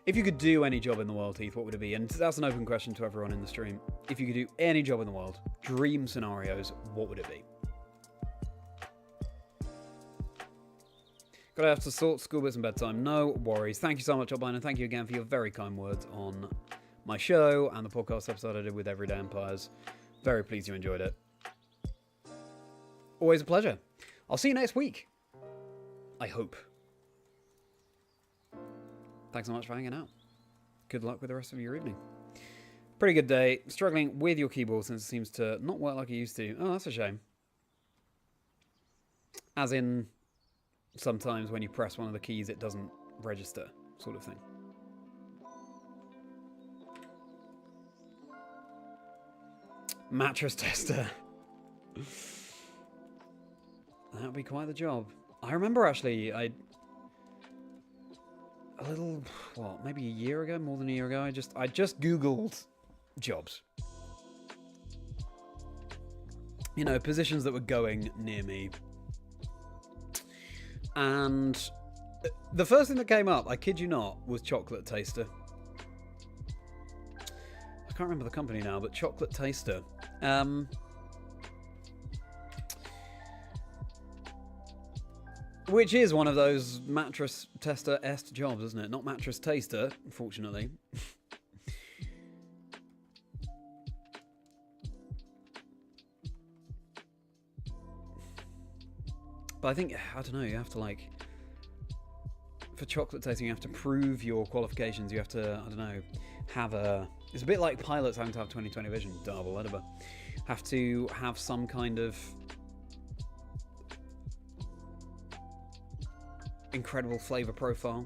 Speaker 1: If you could do any job in the world, Heath, what would it be? And that's an open question to everyone in the stream. If you could do any job in the world, dream scenarios, what would it be? Gotta have to sort school bits and bedtime. No worries. Thank you so much, Albino. Thank you again for your very kind words on my show and the podcast episode I did with Everyday Empires. Very pleased you enjoyed it. Always a pleasure. I'll see you next week. I hope. Thanks so much for hanging out. Good luck with the rest of your evening. Pretty good day. Struggling with your keyboard since it seems to not work like it used to. Oh, that's a shame. As in, sometimes when you press one of the keys, it doesn't register, sort of thing. Mattress tester. That would be quite the job. I remember actually, maybe a year ago, more than a year ago, I just Googled jobs. You know, positions that were going near me. And the first thing that came up, I kid you not, was chocolate taster. I can't remember the company now, but chocolate taster. Which is one of those mattress tester-esque jobs, isn't it? Not mattress taster, unfortunately. But I think, I don't know, you have to like... For chocolate tasting, you have to prove your qualifications. You have to, I don't know, have a... It's a bit like pilots having to have 20/20 vision. Double Ledyba. Have to have some kind of... incredible flavour profile,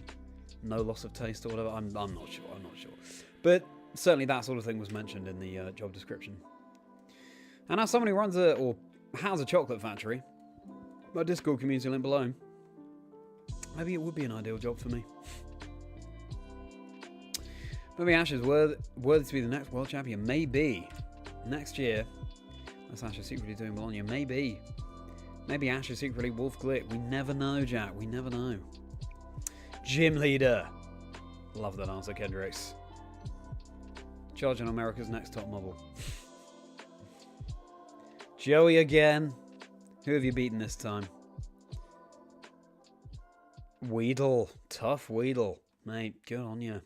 Speaker 1: no loss of taste or whatever. I'm not sure. But certainly that sort of thing was mentioned in the job description. And as someone who runs or has a chocolate factory, my Discord community link below, maybe it would be an ideal job for me. Maybe Ash is worthy to be the next world champion. Maybe next year. That's Ash is secretly doing Bologna. Maybe Ash is secretly Wolf Glick. We never know, Jack. We never know. Gym leader. Love that answer, Kendricks. Charging America's next top model. Joey again. Who have you beaten this time? Weedle. Tough Weedle. Mate, good on you.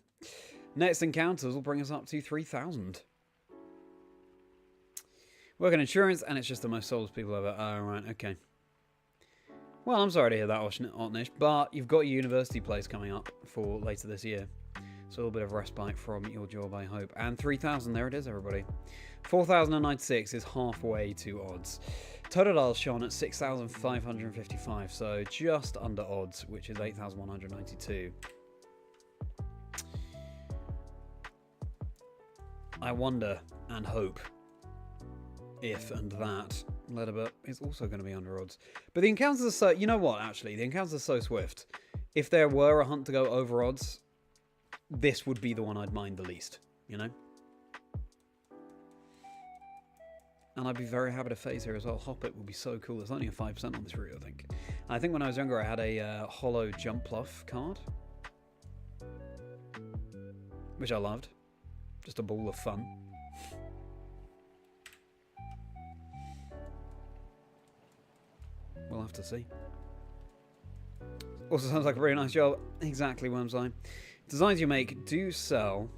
Speaker 1: Next encounters will bring us up to 3,000. Work in insurance, and it's just the most soulless people ever. Oh, right, okay. Well, I'm sorry to hear that, Otnish, but you've got your university place coming up for later this year. So a little bit of respite from your job, I hope. And 3,000, there it is, everybody. 4,096 is halfway to odds. Totodile shone at 6,555, so just under odds, which is 8,192. I wonder and hope if and that Ledyba is also going to be under odds. But the encounters are so... You know what, actually? The encounters are so swift. If there were a hunt to go over odds, this would be the one I'd mind the least, you know? And I'd be very happy to phase here as well. Hoppit would be so cool. There's only a 5% on this route, I think. And I think when I was younger, I had a hollow Jump Pluff card, which I loved. Just a ball of fun. We'll have to see. Also sounds like a very nice job. Exactly, Wormseye. Designs you make do sell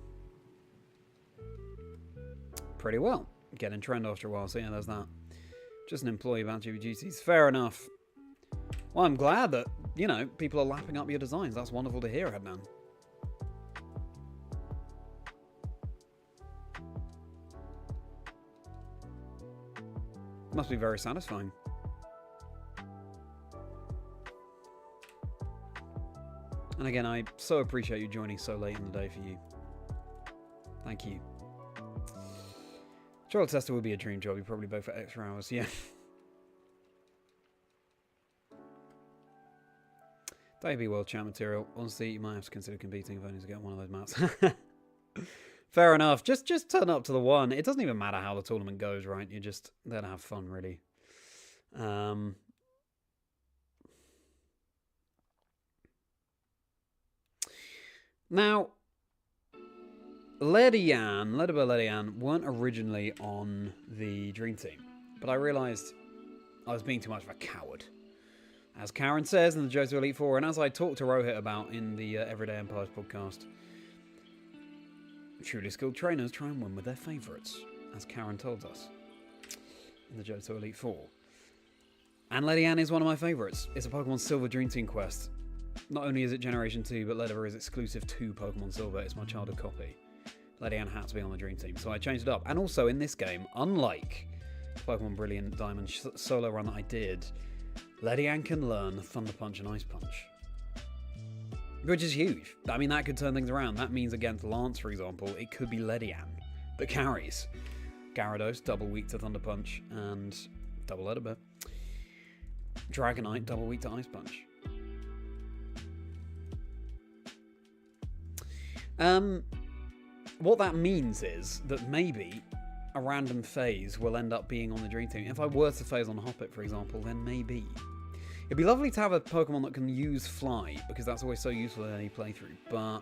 Speaker 1: pretty well. Get in trend after a while, so yeah, there's that. Just an employee about GB duties. Fair enough. Well, I'm glad that, you know, people are lapping up your designs. That's wonderful to hear, Headman. Must be very satisfying. And again, I so appreciate you joining so late in the day for you. Thank you. Child tester would be a dream job. You probably both for extra hours, yeah. That'd be world champ material. Honestly, you might have to consider competing if only to get one of those mats. Fair enough. Just turn up to the one. It doesn't even matter how the tournament goes, right? You're just there to have fun, really. Now, Ledyba weren't originally on the Dream Team, but I realised I was being too much of a coward. As Karen says in the Johto Elite Four, and as I talked to Rohit about in the Everyday Empires podcast, truly skilled trainers try and win with their favourites, as Karen told us in the Johto Elite Four. And Ledian is one of my favourites. It's a Pokemon Silver Dream Team quest. Not only is it Generation 2, but Ledyba is exclusive to Pokemon Silver. It's my childhood copy. Ledian had to be on the Dream Team, so I changed it up. And also in this game, unlike Pokemon Brilliant Diamond solo run that I did, Ledian can learn Thunder Punch and Ice Punch. Which is huge. I mean, that could turn things around. That means against Lance, for example, it could be Ledian that carries. Gyarados, double weak to Thunder Punch, and double Ledyba. Dragonite, double weak to Ice Punch. What that means is that maybe a random phase will end up being on the Dream Team. If I were to phase on Hoppip, for example, then maybe. It'd be lovely to have a Pokemon that can use Fly, because that's always so useful in any playthrough, but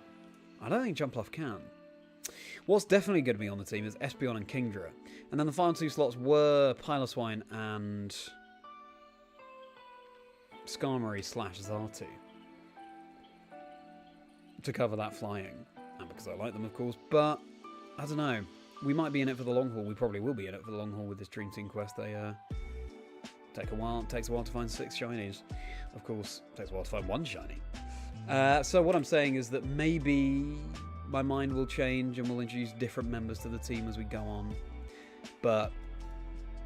Speaker 1: I don't think Jumpluff can. What's definitely going to be on the team is Espeon and Kingdra. And then the final two slots were Piloswine and Skarmory / Xatu to cover that flying. And because I like them, of course, but I don't know. We might be in it for the long haul. We probably will be in it for the long haul with this Dream Team quest. They takes a while to find 6 shinies. Of course, it takes a while to find 1 shiny. So what I'm saying is that maybe my mind will change and we'll introduce different members to the team as we go on. But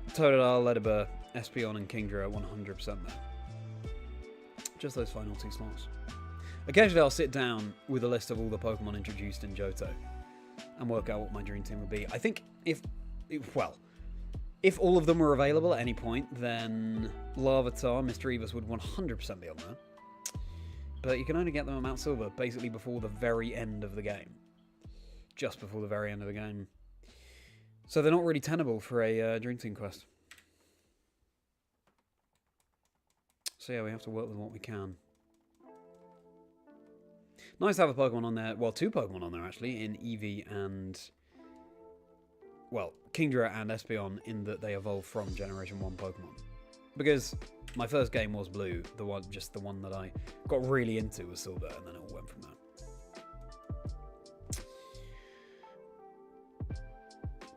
Speaker 1: Totodile, Ledyba, Espeon and Kingdra are 100% there. Just those final 2 slots. Occasionally I'll sit down with a list of all the Pokemon introduced in Johto and work out what my Dream Team would be. I think if all of them were available at any point, then Larvitar, Misdreavus would 100% be on there. But you can only get them at Mount Silver, basically before the very end of the game. Just before the very end of the game. So they're not really tenable for a Dream Team quest. So yeah, we have to work with what we can. Nice to have a Pokemon on there. Well, 2 Pokemon on there, actually, in Eevee and... well, Kingdra and Espeon, in that they evolve from Generation 1 Pokemon. Because my first game was Blue, the one that I got really into was Silver, and then it all went from that.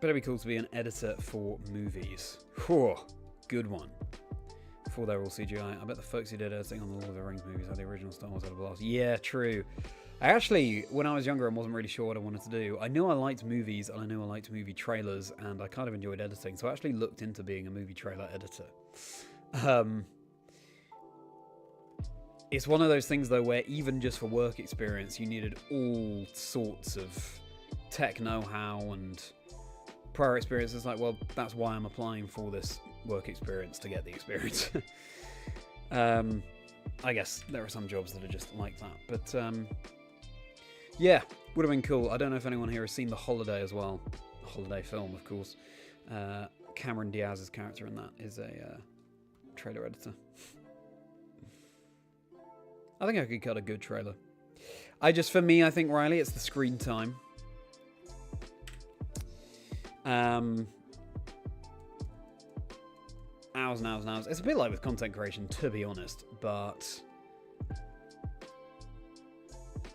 Speaker 1: But it'd be cool to be an editor for movies. Whew, good one. Before they were all CGI. I bet the folks who did editing on the Lord of the Rings movies had the original Star Wars had a blast. Yeah, true. I actually, when I was younger and wasn't really sure what I wanted to do, I knew I liked movies and I knew I liked movie trailers and I kind of enjoyed editing, so I actually looked into being a movie trailer editor. It's one of those things, though, where even just for work experience, you needed all sorts of tech know-how and prior experience. It's like, well, that's why I'm applying for this work experience, to get the experience. I guess there are some jobs that are just like that, but yeah, would have been cool. I don't know if anyone here has seen The Holiday as well. The Holiday film, of course. Cameron Diaz's character in that is a trailer editor. I think I could cut a good trailer. For me, I think, Riley, it's the screen time. Hours and hours and hours. It's a bit like with content creation, to be honest, but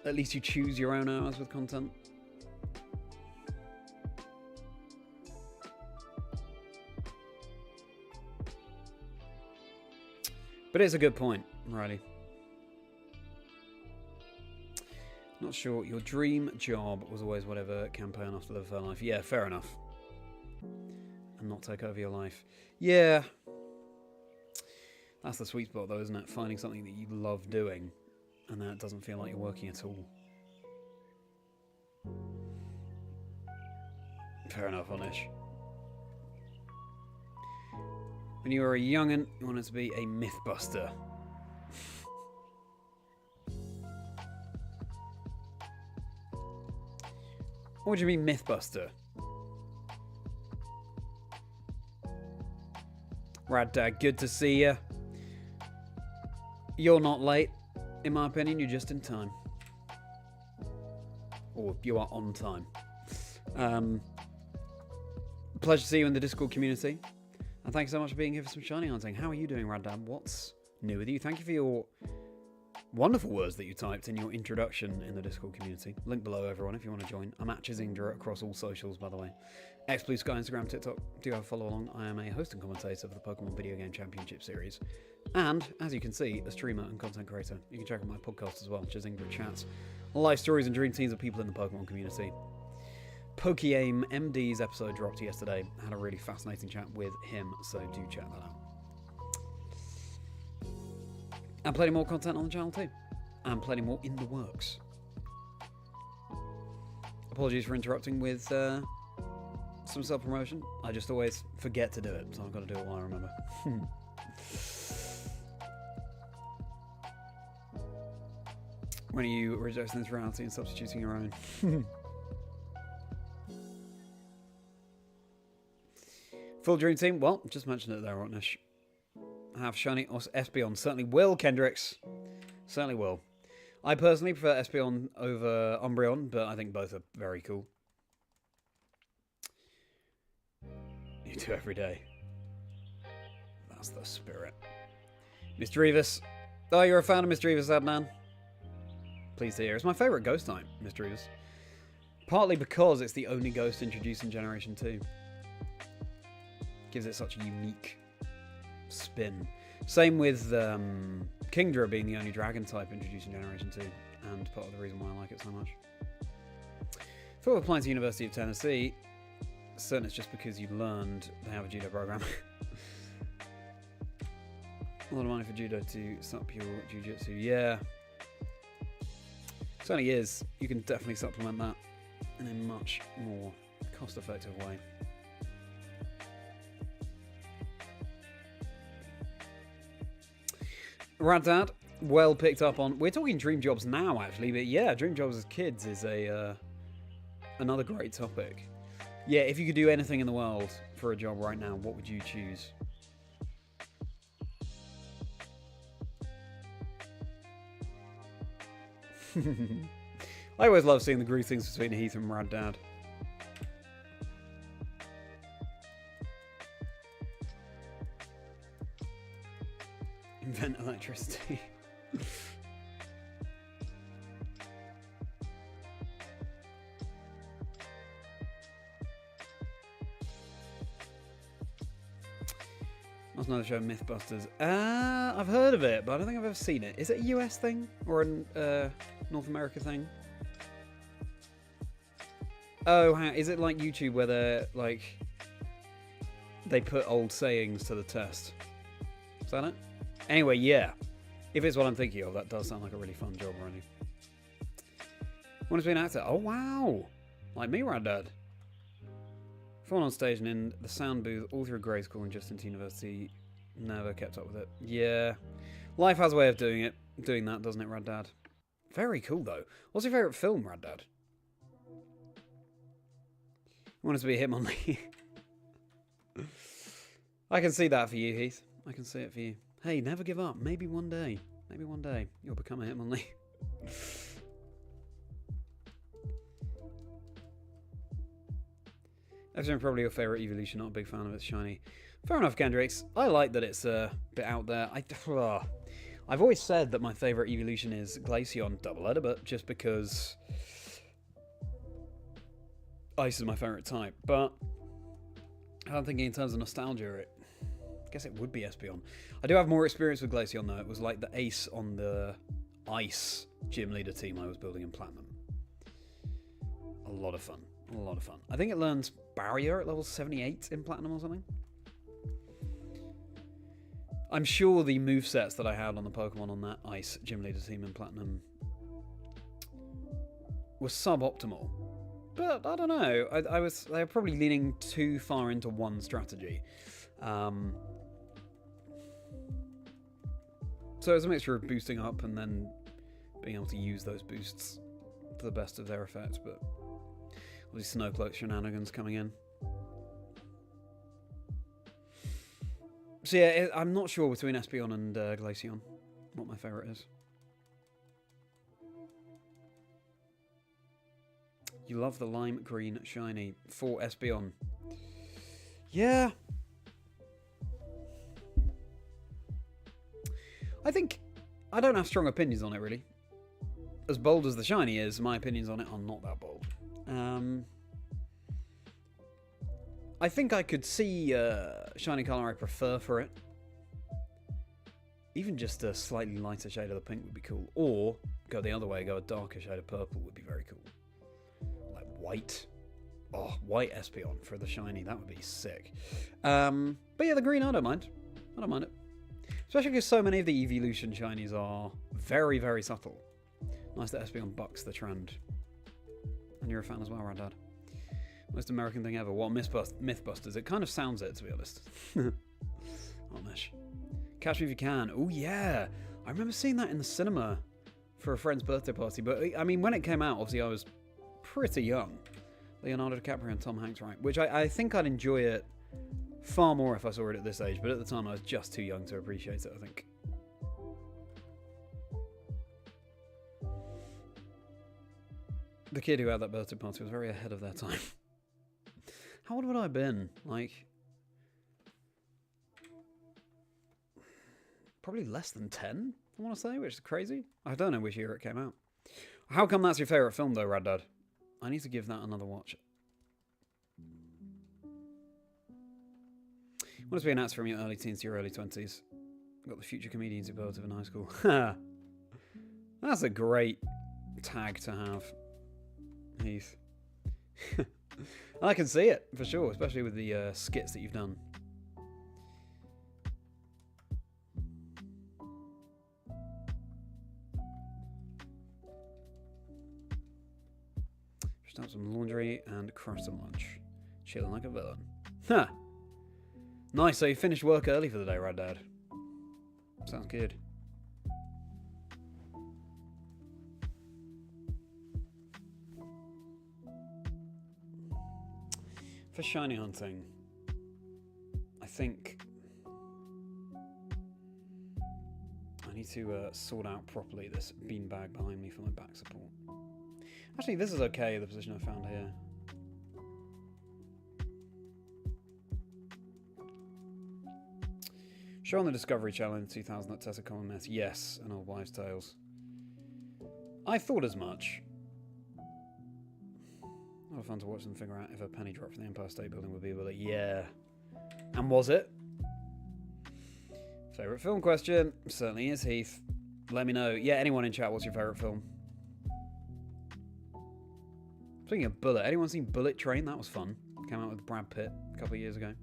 Speaker 1: at least you choose your own hours with content. But it's a good point, Riley. Not sure. Your dream job was always whatever can pay enough to live a fair life. Yeah, fair enough. And not take over your life. Yeah. That's the sweet spot, though, isn't it? Finding something that you love doing, and then it doesn't feel like you're working at all. Fair enough, Onish. When you were a young'un, you wanted to be a Mythbuster. What do you mean, Mythbuster? Rad Dad, good to see you. You're not late. In my opinion, you're just in time. Or you are on time. Pleasure to see you in the Discord community. And thanks so much for being here for some shiny hunting. How are you doing, Raddam? What's new with you? Thank you for your wonderful words that you typed in your introduction in the Discord community. Link below, everyone, if you want to join. I'm at Chazingdra across all socials, by the way. Blue Sky, Instagram, TikTok. Do have a follow along. I am a host and commentator for the Pokemon Video Game Championship Series. And, as you can see, a streamer and content creator. You can check out my podcast as well, Chazingdra Chats. Life stories and dream teams of people in the Pokemon community. Pokeaim MD's episode dropped yesterday. Had a really fascinating chat with him, so do check that out. And plenty more content on the channel too. And plenty more in the works. Apologies for interrupting with some self-promotion. I just always forget to do it, so I've got to do it while I remember. When are you rejecting this reality and substituting your own? Full dream team? Well, just mentioned it there, Rotnish. Have shiny Espeon. Certainly will, Kendricks. Certainly will. I personally prefer Espeon over Umbreon, but I think both are very cool. You do every day. That's the spirit. Misdreavus. Oh, you're a fan of Misdreavus, Adnan? Pleased to hear. It's my favourite ghost type, Misdreavus. Partly because it's the only ghost introduced in Generation 2. Gives it such a unique spin. Same with Kingdra being the only dragon type introduced in Generation 2, and part of the reason why I like it so much. For applying to University of Tennessee, certain it's just because you learned they have a judo program. A lot of money for judo to sup your jiu-jitsu. Yeah. Certainly is. You can definitely supplement that in a much more cost-effective way. Raddad, well picked up on. We're talking dream jobs now, actually, but yeah, dream jobs as kids is another great topic. Yeah, if you could do anything in the world for a job right now, what would you choose? I always love seeing the greetings between Heath and Raddad. Invent electricity. That's another show, Mythbusters. I've heard of it, but I don't think I've ever seen it. Is it a US thing or a North America thing? Oh, is it like YouTube where they put old sayings to the test? Is that it? Anyway, yeah. If it's what I'm thinking of, that does sound like a really fun job already. Want to be an actor? Oh, wow. Like me, Raddad. Fallen on stage and in the sound booth all through grade school and just into university. Never kept up with it. Yeah. Life has a way of doing that, doesn't it, Raddad? Very cool, though. What's your favourite film, Raddad? You want it to be a Hitmonlee? I can see that for you, Heath. I can see it for you. Hey, never give up. Maybe one day you'll become a Hitmonlee. Espeon probably your favourite evolution. Not a big fan of its shiny. Fair enough, Kendricks. I like that it's a bit out there. I've always said that my favourite evolution is Glaceon double Ledyba, just because Ice is my favourite type. But I'm thinking in terms of nostalgia, I guess it would be Espeon. I do have more experience with Glaceon though. It was like the ace on the Ice gym leader team I was building in Platinum. A lot of fun. A lot of fun. I think it learns Barrier at level 78 in Platinum or something. I'm sure the movesets that I had on the Pokemon on that Ice gym leader team in Platinum were suboptimal. But I don't know. They were probably leaning too far into one strategy. So it was a mixture of boosting up and then being able to use those boosts to the best of their effect, but all these Snowcloak shenanigans coming in. So yeah, I'm not sure between Espeon and Glaceon what my favourite is. You love the lime green shiny for Espeon. Yeah. I don't have strong opinions on it, really. As bold as the shiny is, my opinions on it are not that bold. I think I could see shiny colour I prefer for it. Even just a slightly lighter shade of the pink would be cool. Or go the other way, go a darker shade of purple would be very cool. Like white. Oh, white Espeon for the shiny. That would be sick. But yeah, the green, I don't mind. I don't mind it. Especially because so many of the evolution shinies are very, very subtle. Nice that Espeon bucks the trend. And you're a fan as well, right, Dad? Most American thing ever. What, Mythbusters? It kind of sounds it, to be honest. Oh, Mesh. Catch Me If You Can. Oh, yeah. I remember seeing that in the cinema for a friend's birthday party. But, I mean, when it came out, obviously I was pretty young. Leonardo DiCaprio and Tom Hanks, right? Which I think I'd enjoy it far more if I saw it at this age. But at the time, I was just too young to appreciate it, I think. The kid who had that birthday party was very ahead of their time. How old would I have been? Like, probably less than 10, I want to say, which is crazy. I don't know which year it came out. How come that's your favourite film, though, Rad Dad? I need to give that another watch. Want to be an actor from your early teens to your early 20s. Got the future comedian superlative in high school. That's a great tag to have, Heath. I can see it, for sure, especially with the skits that you've done. Just have some laundry and crush some lunch. Chilling like a villain. Huh. Nice, so you finished work early for the day, right, Dad? Sounds good. For shiny hunting, I think I need to sort out properly this beanbag behind me for my back support. Actually, this is okay, the position I found here. Show on the Discovery Channel in 2000 at Tessa Common Mess. Yes, and Old Wives' Tales. I thought as much. A lot of fun to watch them figure out if a penny drop from the Empire State Building would be able to... Yeah. And was it? Favourite film question? Certainly is, Heath. Let me know. Yeah, anyone in chat, what's your favourite film? Speaking of Bullet, anyone seen Bullet Train? That was fun. Came out with Brad Pitt a couple of years ago.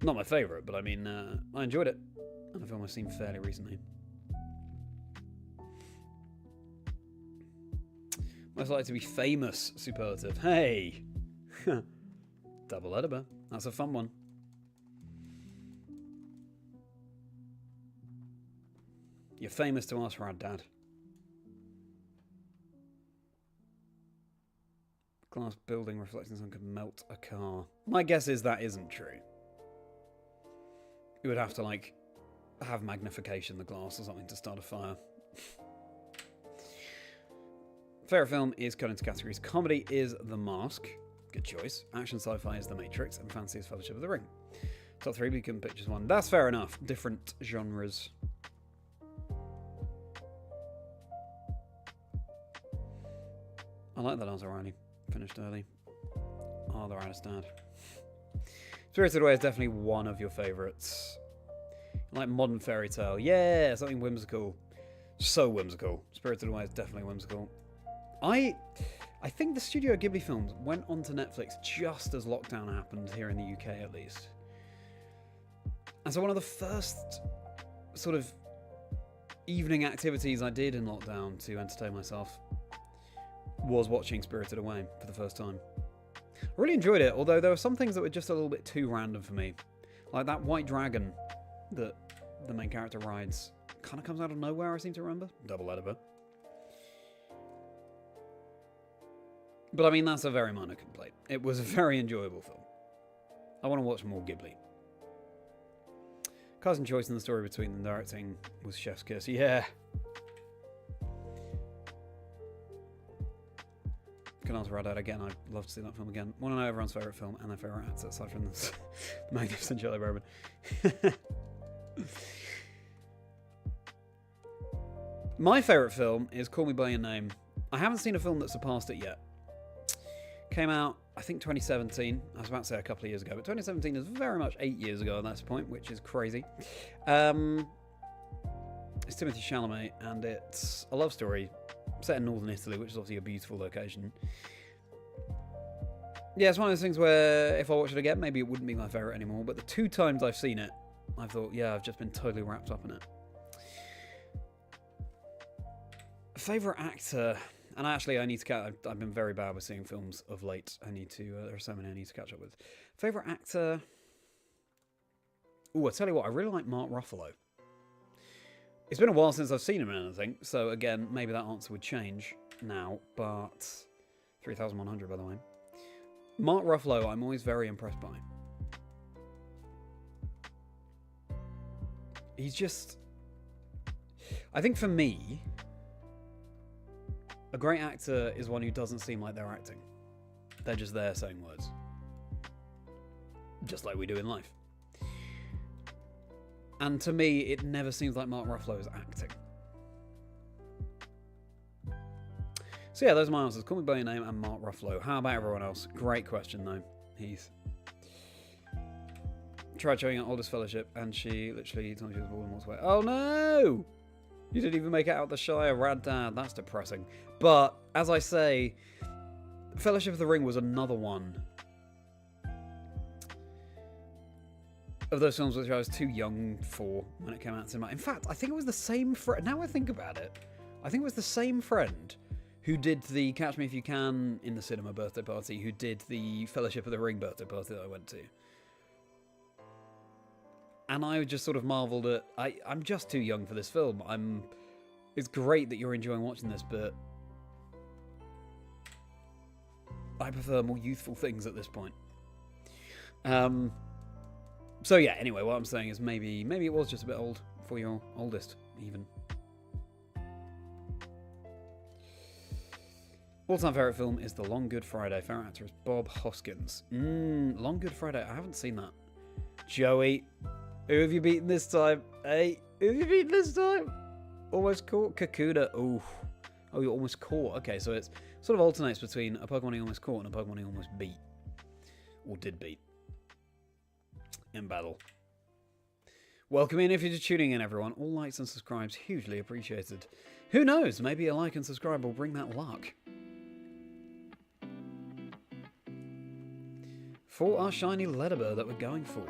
Speaker 1: Not my favourite, but I mean, I enjoyed it. And a film I've seen fairly recently. Most likely to be famous superlative. Hey! Double Ledyba. That's a fun one. You're famous to us, Rad Dad. Glass building reflecting sun could melt a car. My guess is that isn't true. You would have to, like, have magnification the glass or something to start a fire. Favourite film is cut into categories. Comedy is The Mask. Good choice. Action sci-fi is The Matrix. And fantasy is Fellowship of the Ring. Top 3, we can pick just one. That's fair enough. Different genres. I like that Elsa Riley. Finished early. Oh, the Radis Dad. Spirited Away is definitely one of your favourites. Like Modern Fairy Tale. Yeah, something whimsical. So whimsical. Spirited Away is definitely whimsical. I think the Studio Ghibli films went onto Netflix just as lockdown happened here in the UK, at least. And so one of the first sort of evening activities I did in lockdown to entertain myself was watching Spirited Away for the first time. I really enjoyed it, although there were some things that were just a little bit too random for me. Like that white dragon that the main character rides kind of comes out of nowhere, I seem to remember. Double Ledyba. But I mean, that's a very minor complaint. It was a very enjoyable film. I want to watch more Ghibli. Cousin choice in the story between them directing was Chef's Kiss. Yeah. Good answer, Radad. Again, I'd love to see that film again. Want to know everyone's favourite film and their favourite actor, aside from the magnificent Charlie Merriman. My favourite film is Call Me By Your Name. I haven't seen a film that surpassed it yet. Came out, I think, 2017. I was about to say a couple of years ago, but 2017 is very much 8 years ago at that point, which is crazy. It's Timothy Chalamet, and it's a love story set in northern Italy, which is obviously a beautiful location. Yeah, it's one of those things where if I watch it again, maybe it wouldn't be my favourite anymore, but the 2 times I've seen it, I've thought, yeah, I've just been totally wrapped up in it. Favourite actor, and actually I need to catch, I've been very bad with seeing films of late. I need to, there are so many I need to catch up with. Favourite actor, I tell you what, I really like Mark Ruffalo. It's been a while since I've seen him in anything, so again, maybe that answer would change now, but 3,100 by the way. Mark Ruffalo, I'm always very impressed by. He's just, I think for me, a great actor is one who doesn't seem like they're acting. They're just there saying words. Just like we do in life. And to me, it never seems like Mark Ruffalo is acting. So yeah, those are my answers. Call Me By Your Name and Mark Ruffalo. How about everyone else? Great question though, Heath. Tried showing her oldest fellowship and she literally told me she was born and walked away. Oh no! You didn't even make it out the Shire, rad dad. That's depressing. But, as I say, Fellowship of the Ring was another one of those films which I was too young for when it came out in cinema. In fact, I think it was the same friend. Now I think about it, I think it was the same friend who did the Catch Me If You Can in the cinema birthday party, who did the Fellowship of the Ring birthday party that I went to. And I just sort of marvelled at, I'm just too young for this film. It's great that you're enjoying watching this, but I prefer more youthful things at this point. So yeah, anyway, what I'm saying is maybe it was just a bit old for your oldest, even. All-time favourite film is The Long Good Friday. Favourite actor is Bob Hoskins. Long Good Friday. I haven't seen that. Joey, who have you beaten this time? Hey, who have you beaten this time? Almost caught? Kakuna. Oh, you're almost caught. Okay, so it sort of alternates between a Pokemon he almost caught and a Pokemon he almost beat. Or did beat. In battle. Welcome in if you're just tuning in, everyone. All likes and subscribes hugely appreciated. Who knows? Maybe a like and subscribe will bring that luck. For our shiny Ledyba that we're going for.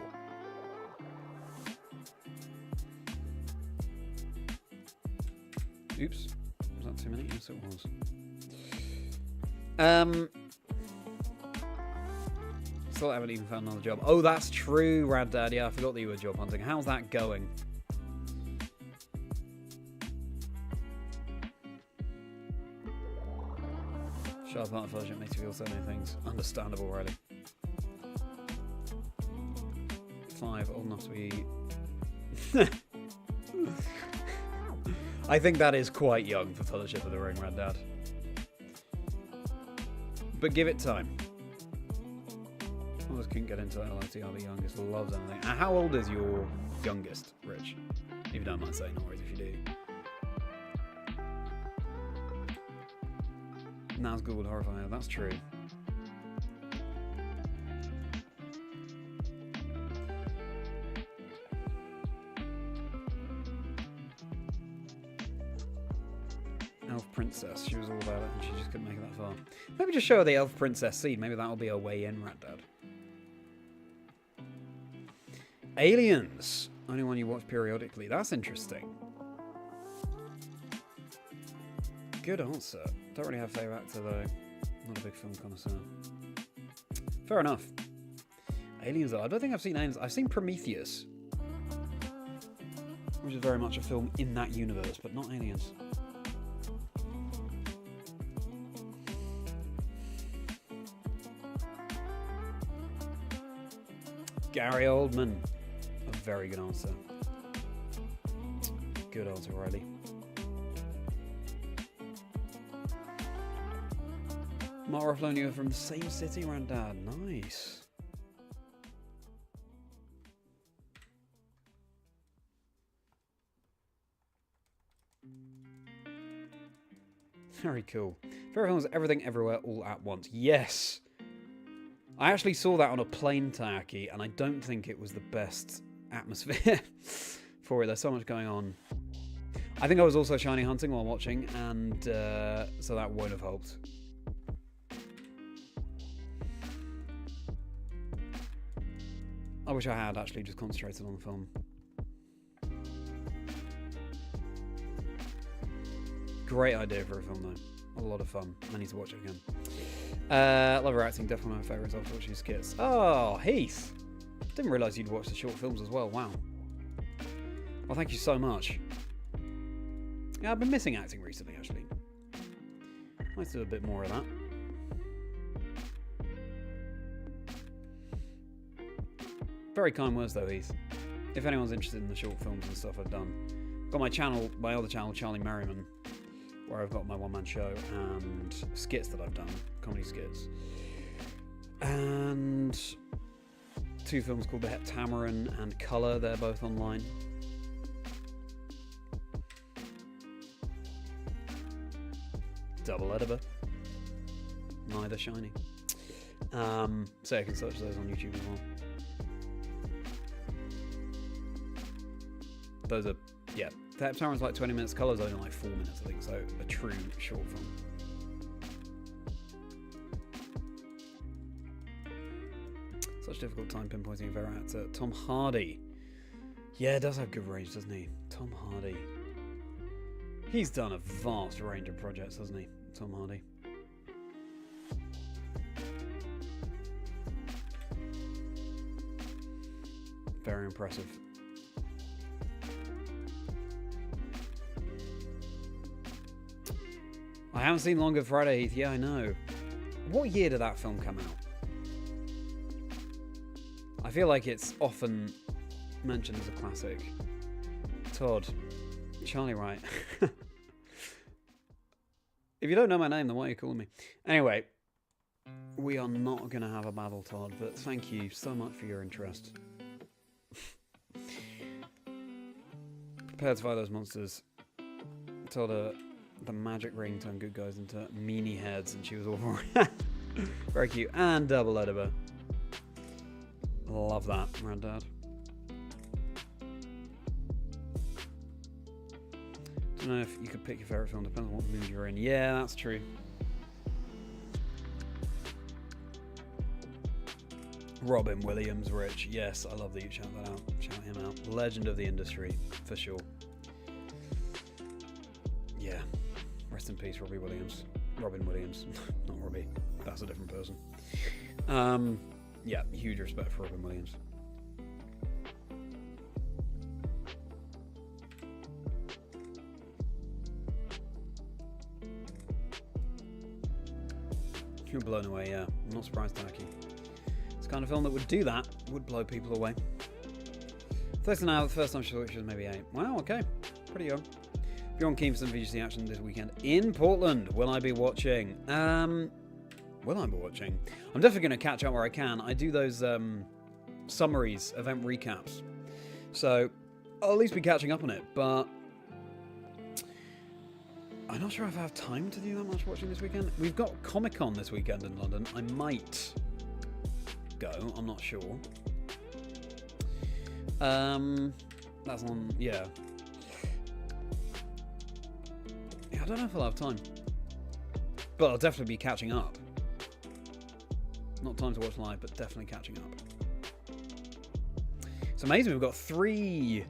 Speaker 1: Oops. Was that too many? Yes, it was. Still haven't even found another job. Oh, that's true, Rad Dad. Yeah, I forgot that you were job hunting. How's that going? Sharp Heart Fellowship makes you feel so many things. Understandable, really. 5, old enough to be... I think that is quite young for Fellowship of the Ring, Rad Dad. But give it time. I just couldn't get into that LITR, the youngest loves anything. How old is your youngest, Rich? If you don't mind saying, no worries if you do. Now's Googled horrifying. That's true. Elf Princess. She was all about it and she just couldn't make it that far. Maybe just show her the Elf Princess scene. Maybe that'll be her way in, Rat Dad. Aliens. Only one you watch periodically. That's interesting. Good answer. Don't really have a favourite actor though. Not a big film connoisseur. Fair enough. Aliens though. I don't think I've seen Aliens. I've seen Prometheus. Which is very much a film in that universe, but not Aliens. Gary Oldman. A very good answer. Good answer, Riley. Mara and you are from the same city, Randad. Nice. Very cool. Favorite was Everything Everywhere All at Once. Yes! I actually saw that on a plane, Taiyaki, and I don't think it was the best atmosphere for it. There's so much going on. I think I was also shiny hunting while watching, and so that won't have helped. I wish I had actually just concentrated on the film. Great idea for a film, though. A lot of fun. I need to watch it again. Love her acting, definitely my favourites after watching skits. Oh, Heath! Didn't realise you'd watch the short films as well. Wow. Well, thank you so much. Yeah, I've been missing acting recently, actually. Let's do a bit more of that. Very kind words, though, Heath. If anyone's interested in the short films and stuff I've done, I've got my channel, my other channel, Charlie Merriman, where I've got my one-man show and skits that I've done, comedy skits. And 2 films called The Heptameron and Colour, they're both online. Double Ledyba. Neither shiny. So you can search those on YouTube as well. Those are, yeah, the Heptameron's like 20 minutes, Colour's only like 4 minutes, I think, so a true short film. Such difficult time pinpointing a favorite actor. Tom Hardy. Yeah, does have good range, doesn't he? Tom Hardy. He's done a vast range of projects, hasn't he? Tom Hardy. Very impressive. I haven't seen Long Good Friday, Heath. Yeah, I know. What year did that film come out? I feel like it's often mentioned as a classic. Todd. Charlie Wright. If you don't know my name, then why are you calling me? Anyway, we are not going to have a battle, Todd, but thank you so much for your interest. Prepare to fight those monsters. Told her the magic ring turned good guys into meanie heads, and she was all for it. Very cute. And Double Ledyba. Love that, Granddad. Don't know if you could pick your favourite film, depends on what mood you're in. Yeah, that's true. Robin Williams, Rich. Yes, I love that you shout that out. Shout him out. Legend of the industry, for sure. Yeah. Rest in peace, Robbie Williams. Robin Williams. Not Robbie. That's a different person. Yeah, huge respect for Robin Williams. You're blown away, yeah. I'm not surprised, Taki. It's the kind of film that would do that, would blow people away. 30 now, the first time she thought she was maybe 8. Wow, okay. Pretty young. If you're on keen for some VGC action this weekend in Portland, will I be watching? Will I be watching? I'm definitely going to catch up where I can. I do those summaries, event recaps. So I'll at least be catching up on it, but I'm not sure if I have time to do that much watching this weekend. We've got Comic-Con this weekend in London. I might go. I'm not sure. That's on, yeah. Yeah, I don't know if I'll have time. But I'll definitely be catching up. Not time to watch live, but definitely catching up. It's amazing. We've got 3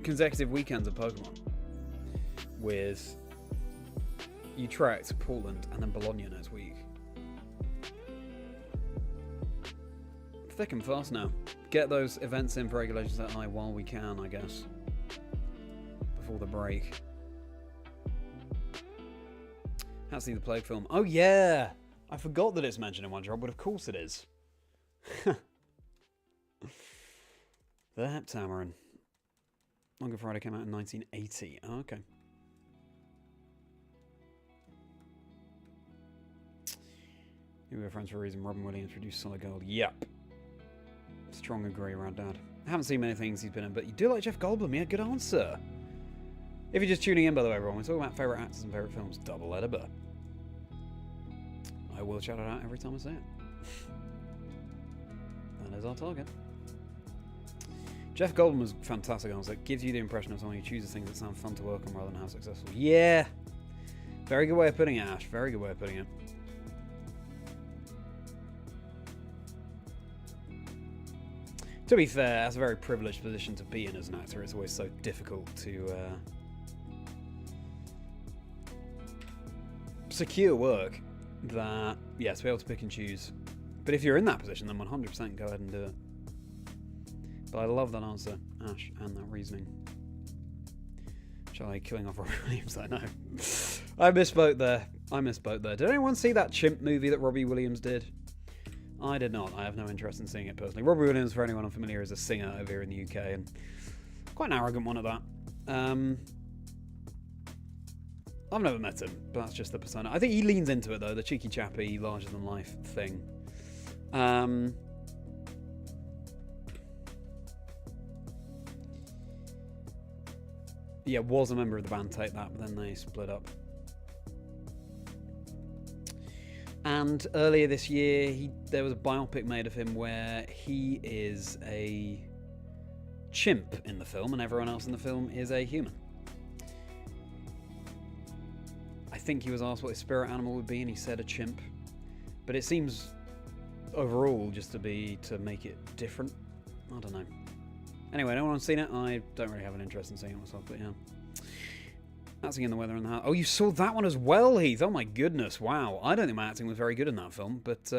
Speaker 1: consecutive weekends of Pokemon with Utrecht, Portland, and then Bologna next week. Thick and fast now. Get those events in for Regulations at High while we can, I guess. Before the break. Have seen the Plague film. Oh yeah! I forgot that it's mentioned in one job, but of course it is. The Heptameron. Longer Friday came out in 1980. Oh, okay. We were friends for a reason. Robin Williams produced Solid Gold. Yep. Strong agree around Dad. I haven't seen many things he's been in, but you do like Jeff Goldblum. Yeah, good answer. If you're just tuning in, by the way, everyone, we're talking about favourite actors and favourite films. Double Ledyba. I will shout it out every time I say it. That is our target. Jeff Goldblum was fantastic answer. It gives you the impression of someone who chooses things that sound fun to work on rather than how successful. Yeah! Very good way of putting it, Ash. Very good way of putting it. To be fair, that's a very privileged position to be in as an actor. It's always so difficult to secure work that, yeah, to be able to pick and choose. But if you're in that position, then 100% go ahead and do it. But I love that answer, Ash, and that reasoning. Charlie killing off Robbie Williams, I know. I misspoke there. Did anyone see that chimp movie that Robbie Williams did? I did not. I have no interest in seeing it personally. Robbie Williams, for anyone unfamiliar, is a singer over here in the UK, and quite an arrogant one at that. I've never met him, but that's just the persona. I think he leans into it, though, the cheeky chappy, larger-than-life thing. Yeah, was a member of the band Take That, but then they split up. And earlier this year, there was a biopic made of him where he is a chimp in the film, and everyone else in the film is a human. I think he was asked what his spirit animal would be, and he said a chimp. But it seems overall just to make it different. I don't know. Anyway, no one's seen it. I don't really have an interest in seeing it myself, but yeah. Acting in The Weather and the House. Oh, you saw that one as well, Heath. Oh my goodness, wow. I don't think my acting was very good in that film, but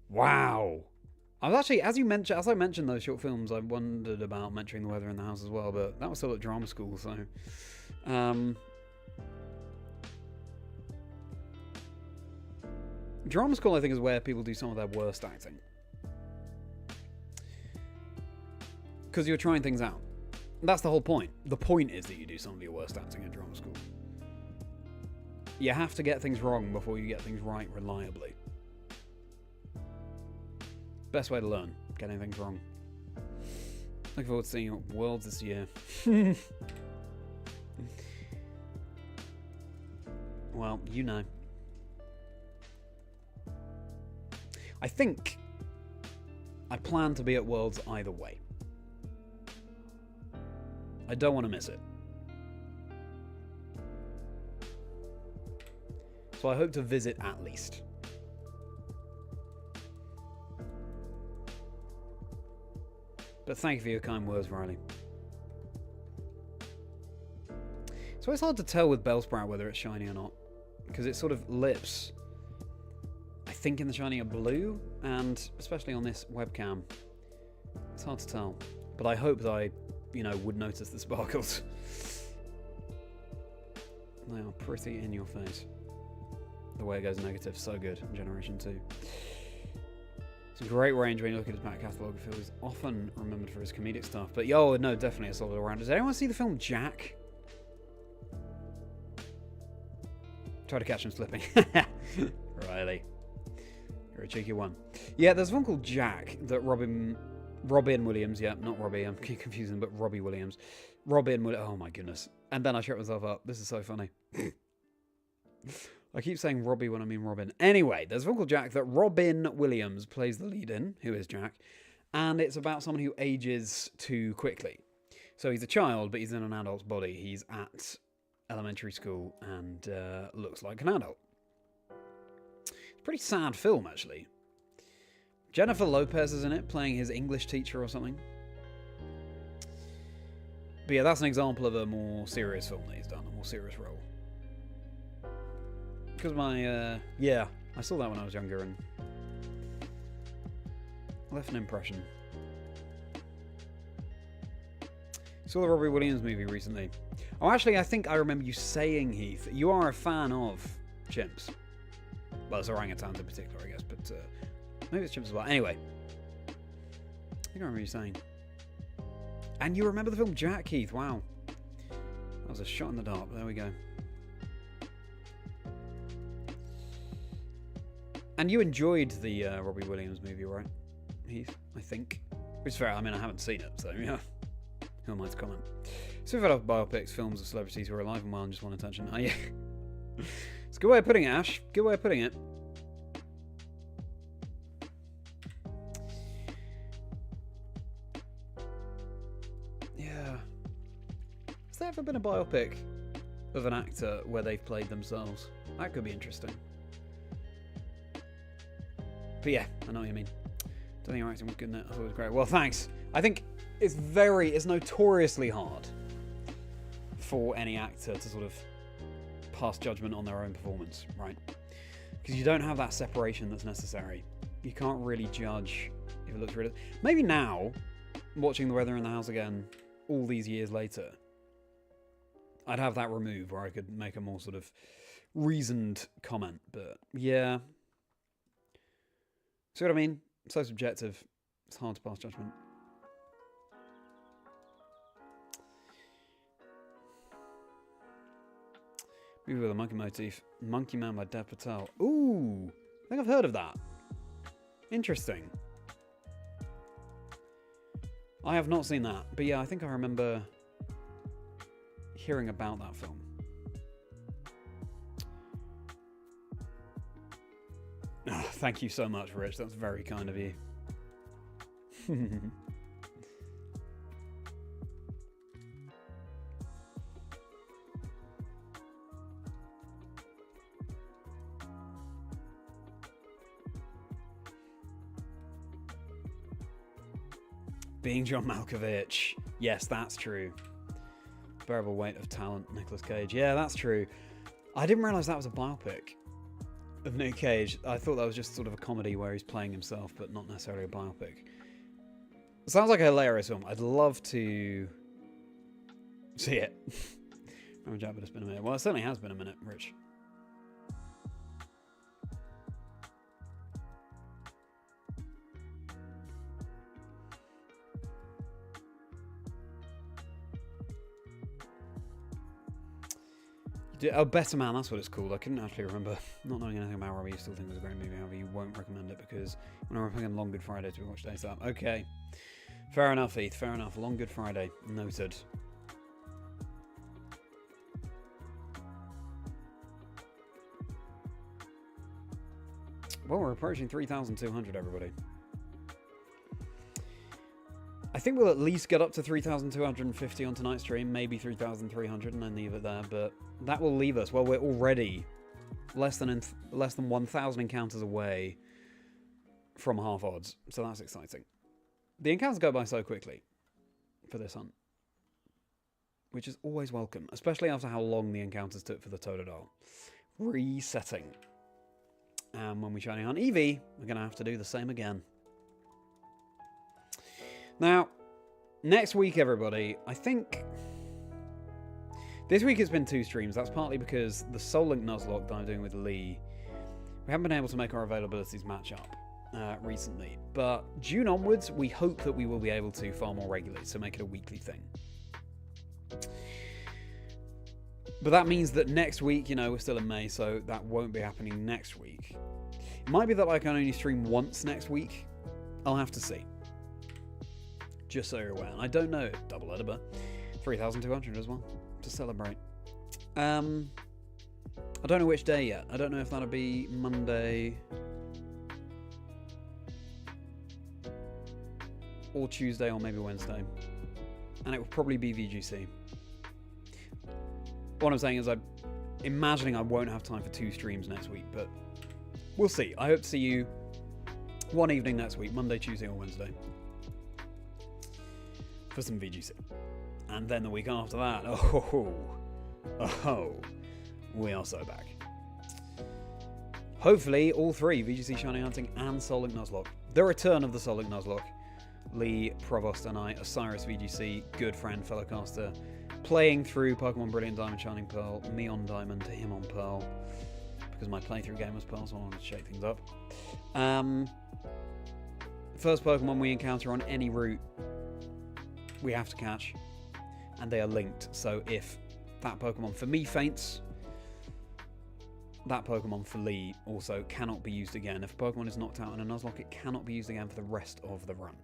Speaker 1: wow. I was actually, as I mentioned those short films, I wondered about mentoring The Weather and the House as well, but that was still at drama school, so drama school, I think, is where people do some of their worst acting. Because you're trying things out. That's the whole point. The point is that you do some of your worst acting in drama school. You have to get things wrong before you get things right reliably. Best way to learn, getting things wrong. Looking forward to seeing you at Worlds this year. Well, you know. I think I plan to be at Worlds either way. I don't want to miss it. So I hope to visit at least. But thank you for your kind words, Riley. So it's hard to tell with Bellsprout whether it's shiny or not, because its sort of lips, I think in the shiny are blue, and especially on this webcam, it's hard to tell. But I hope that I, would notice the sparkles. They are pretty in your face. The way it goes negative, so good in Generation 2. It's a great range when you look at his back catalogue. I feel he's often remembered for his comedic stuff. But no, definitely a solid all-rounder. Does anyone see the film Jack? Try to catch him slipping. Riley. You're a cheeky one. Yeah, there's one called Jack that Robin Williams, yeah, not Robbie, I'm confusing, but Robbie Williams. Robin Williams, oh my goodness. And then I shut myself up. This is so funny. I keep saying Robbie when I mean Robin. Anyway, there's a film called Jack that Robin Williams plays the lead in, who is Jack, and it's about someone who ages too quickly. So he's a child, but he's in an adult's body. He's at elementary school and looks like an adult. It's a pretty sad film, actually. Jennifer Lopez is in it, playing his English teacher or something. But yeah, that's an example of a more serious film that he's done, a more serious role. Because I saw that when I was younger and left an impression. Saw the Robbie Williams movie recently. Oh, actually, I think I remember you saying, Heath, you are a fan of chimps. Well, it's orangutans in particular, I guess, but maybe it's chimps as well. Anyway, I think I remember you saying. And you remember the film Jack, Heath? Wow. That was a shot in the dark. There we go. And you enjoyed the Robbie Williams movie, right, Heath? I think. Which is fair. I mean, I haven't seen it, so yeah. Who am I to comment? So we've had biopics, films of celebrities who are alive and well and just want attention. Oh, yeah. It's a good way of putting it, Ash. Good way of putting it. Yeah. Has there ever been a biopic of an actor where they've played themselves? That could be interesting. But yeah, I know what you mean. Don't think your acting was good in it. I thought it was great. Well, thanks. I think it's notoriously hard for any actor to sort of pass judgment on their own performance, right? Because you don't have that separation that's necessary. You can't really judge if it looks really... Maybe now, watching The Weather in the House again, all these years later, I'd have that removed where I could make a more sort of reasoned comment. But yeah. See what I mean? So subjective. It's hard to pass judgment. Movie with a monkey motif. Monkey Man by Dev Patel. Ooh! I think I've heard of that. Interesting. I have not seen that. But yeah, I think I remember hearing about that film. Oh, thank you so much, Rich. That's very kind of you. Being John Malkovich. Yes, that's true. Bearable Weight of Talent, Nicolas Cage. Yeah, that's true. I didn't realise that was a biopic of Nick Cage. I thought that was just sort of a comedy where he's playing himself, but not necessarily a biopic. It sounds like a hilarious film. I'd love to see it. Remember Jack, but it's been a minute. Well, it certainly has been a minute, Rich. Oh, Better Man, that's what it's called. I couldn't actually remember. Not knowing anything about Robbie, you still think it was a great movie. However, you won't recommend it because when I'm recommending Long Good Friday to watch days up. Okay. Fair enough, Heath. Fair enough. Long Good Friday. Noted. Well, we're approaching 3,200, everybody. I think we'll at least get up to 3,250 on tonight's stream, maybe 3,300, and then leave it there. But that will leave us. Well, we're already less than 1,000 encounters away from half odds, so that's exciting. The encounters go by so quickly for this hunt, which is always welcome, especially after how long the encounters took for the Totodile. Resetting. And when we shiny hunt Eevee, we're going to have to do the same again. Now, next week, everybody, I think... This week it's been 2 streams. That's partly because the Soul Link Nuzlocke that I'm doing with Lee, we haven't been able to make our availabilities match up recently. But June onwards, we hope that we will be able to far more regularly, so make it a weekly thing. But that means that next week, you know, we're still in May, so that won't be happening next week. It might be that I can only stream once next week. I'll have to see. Just so you're aware. And I don't know. Double Ledyba. 3,200 as well. To celebrate. I don't know which day yet. I don't know if that'll be Monday or Tuesday or maybe Wednesday. And it will probably be VGC. What I'm saying is I'm imagining I won't have time for 2 streams next week, but we'll see. I hope to see you one evening next week, Monday, Tuesday or Wednesday, for some VGC. And then the week after that, we are so back. Hopefully all 3, VGC, Shiny Hunting and Soul Link Nuzlocke. The return of the Soul Link Nuzlocke. Lee, Provost and I, Osiris VGC, good friend, fellow caster, playing through Pokemon Brilliant Diamond, Shining Pearl, me on Diamond, him on Pearl, because my playthrough game was Pearl, so I wanted to shake things up. First Pokemon we encounter on any route, we have to catch, and they are linked, so if that Pokemon for me faints, that Pokemon for Lee also cannot be used again. If a Pokemon is knocked out in a Nuzlocke, it cannot be used again for the rest of the run.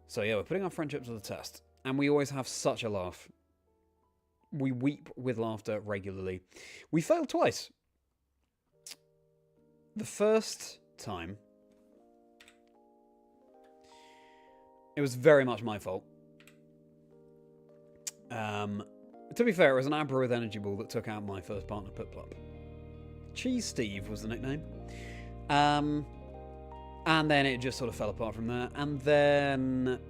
Speaker 1: So yeah, we're putting our friendship to the test. And we always have such a laugh. We weep with laughter regularly. We failed twice. The first time, it was very much my fault. To be fair, it was an Abra with Energy Ball that took out my first partner, Piplup. Cheese Steve was the nickname. And then it just sort of fell apart from there. And then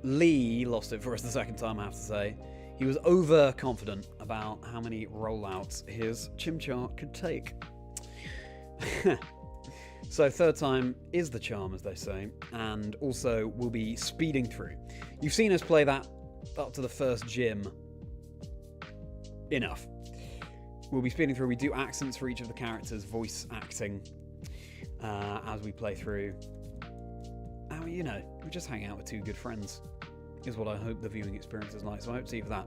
Speaker 1: Lee lost it for us the second time, I have to say. He was overconfident about how many rollouts his Chimchar could take. So third time is the charm, as they say. And also, we'll be speeding through. You've seen us play that up to the first gym. Enough. We'll be speeding through. We do accents for each of the characters, voice acting, as we play through. And, you know, we just hang out with two good friends, is what I hope the viewing experience is like. So I hope to see you for that.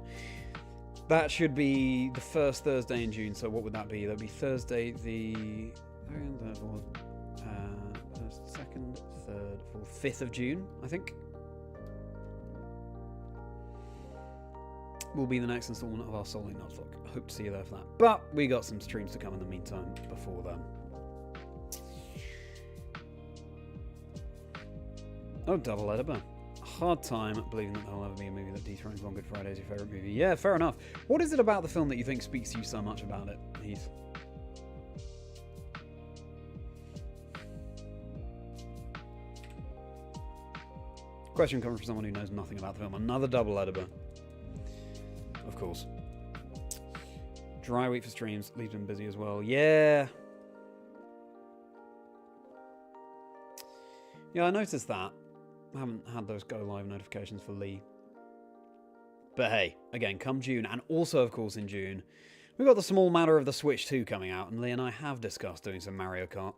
Speaker 1: That should be the first Thursday in June. So what would that be? That would be Thursday the 2nd, 3rd, 4th, 5th of June, I think. Will be the next installment of our Soling Nuzlocke. Hope to see you there for that. But we got some streams to come in the meantime before then. Oh, double Ledyba. Hard time believing that there'll ever be a movie that dethrones On Good Friday as your favourite movie. Yeah, fair enough. What is it about the film that you think speaks to you so much about it, Heath? Question coming from someone who knows nothing about the film. Another double Ledyba. Of course. Dry week for streams. Leaves been busy as well. Yeah. Yeah, I noticed that. I haven't had those go live notifications for Lee. But hey, again, come June, and also, of course, in June, we've got the small matter of the Switch 2 coming out, and Lee and I have discussed doing some Mario Kart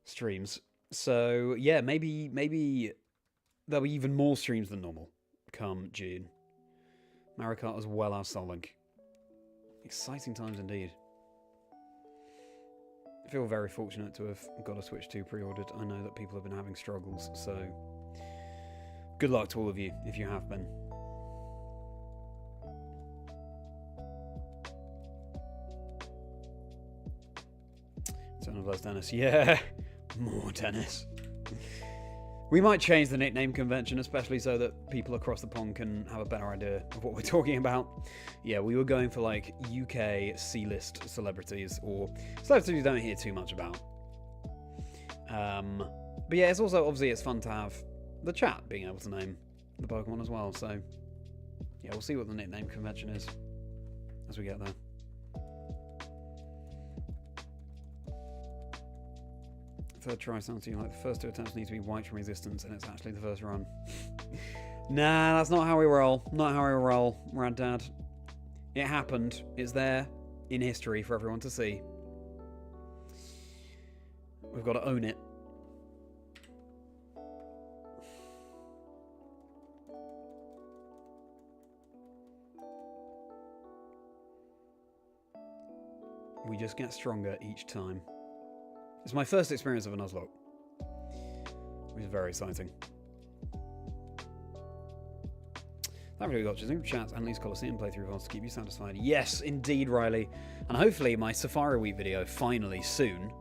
Speaker 1: streams. So, yeah, maybe there'll be even more streams than normal come June. Mario Kart as well as Soul Link. Exciting times indeed. I feel very fortunate to have got a Switch 2 pre-ordered. I know that people have been having struggles, so good luck to all of you if you have been. Son of Les Dennis. Yeah, more tennis. We might change the nickname convention, especially so that people across the pond can have a better idea of what we're talking about. Yeah, we were going for like UK C-list celebrities, or celebrities we don't hear too much about. But yeah, it's also, obviously, it's fun to have the chat being able to name the Pokemon as well. So yeah, we'll see what the nickname convention is as we get there. Third try sounds to you like the first two attempts need to be wiped from existence, and it's actually the first run. Nah, that's not how we roll. Not how we roll, Rad Dad. It happened. It's there in history for everyone to see. We've got to own it. We just get stronger each time. It's my first experience of a Nuzlocke, which is very exciting. That video got Chazingdra chat and Lee's Coliseum playthrough wants to keep you satisfied. Yes, indeed, Riley. And hopefully my Safari Week video finally soon.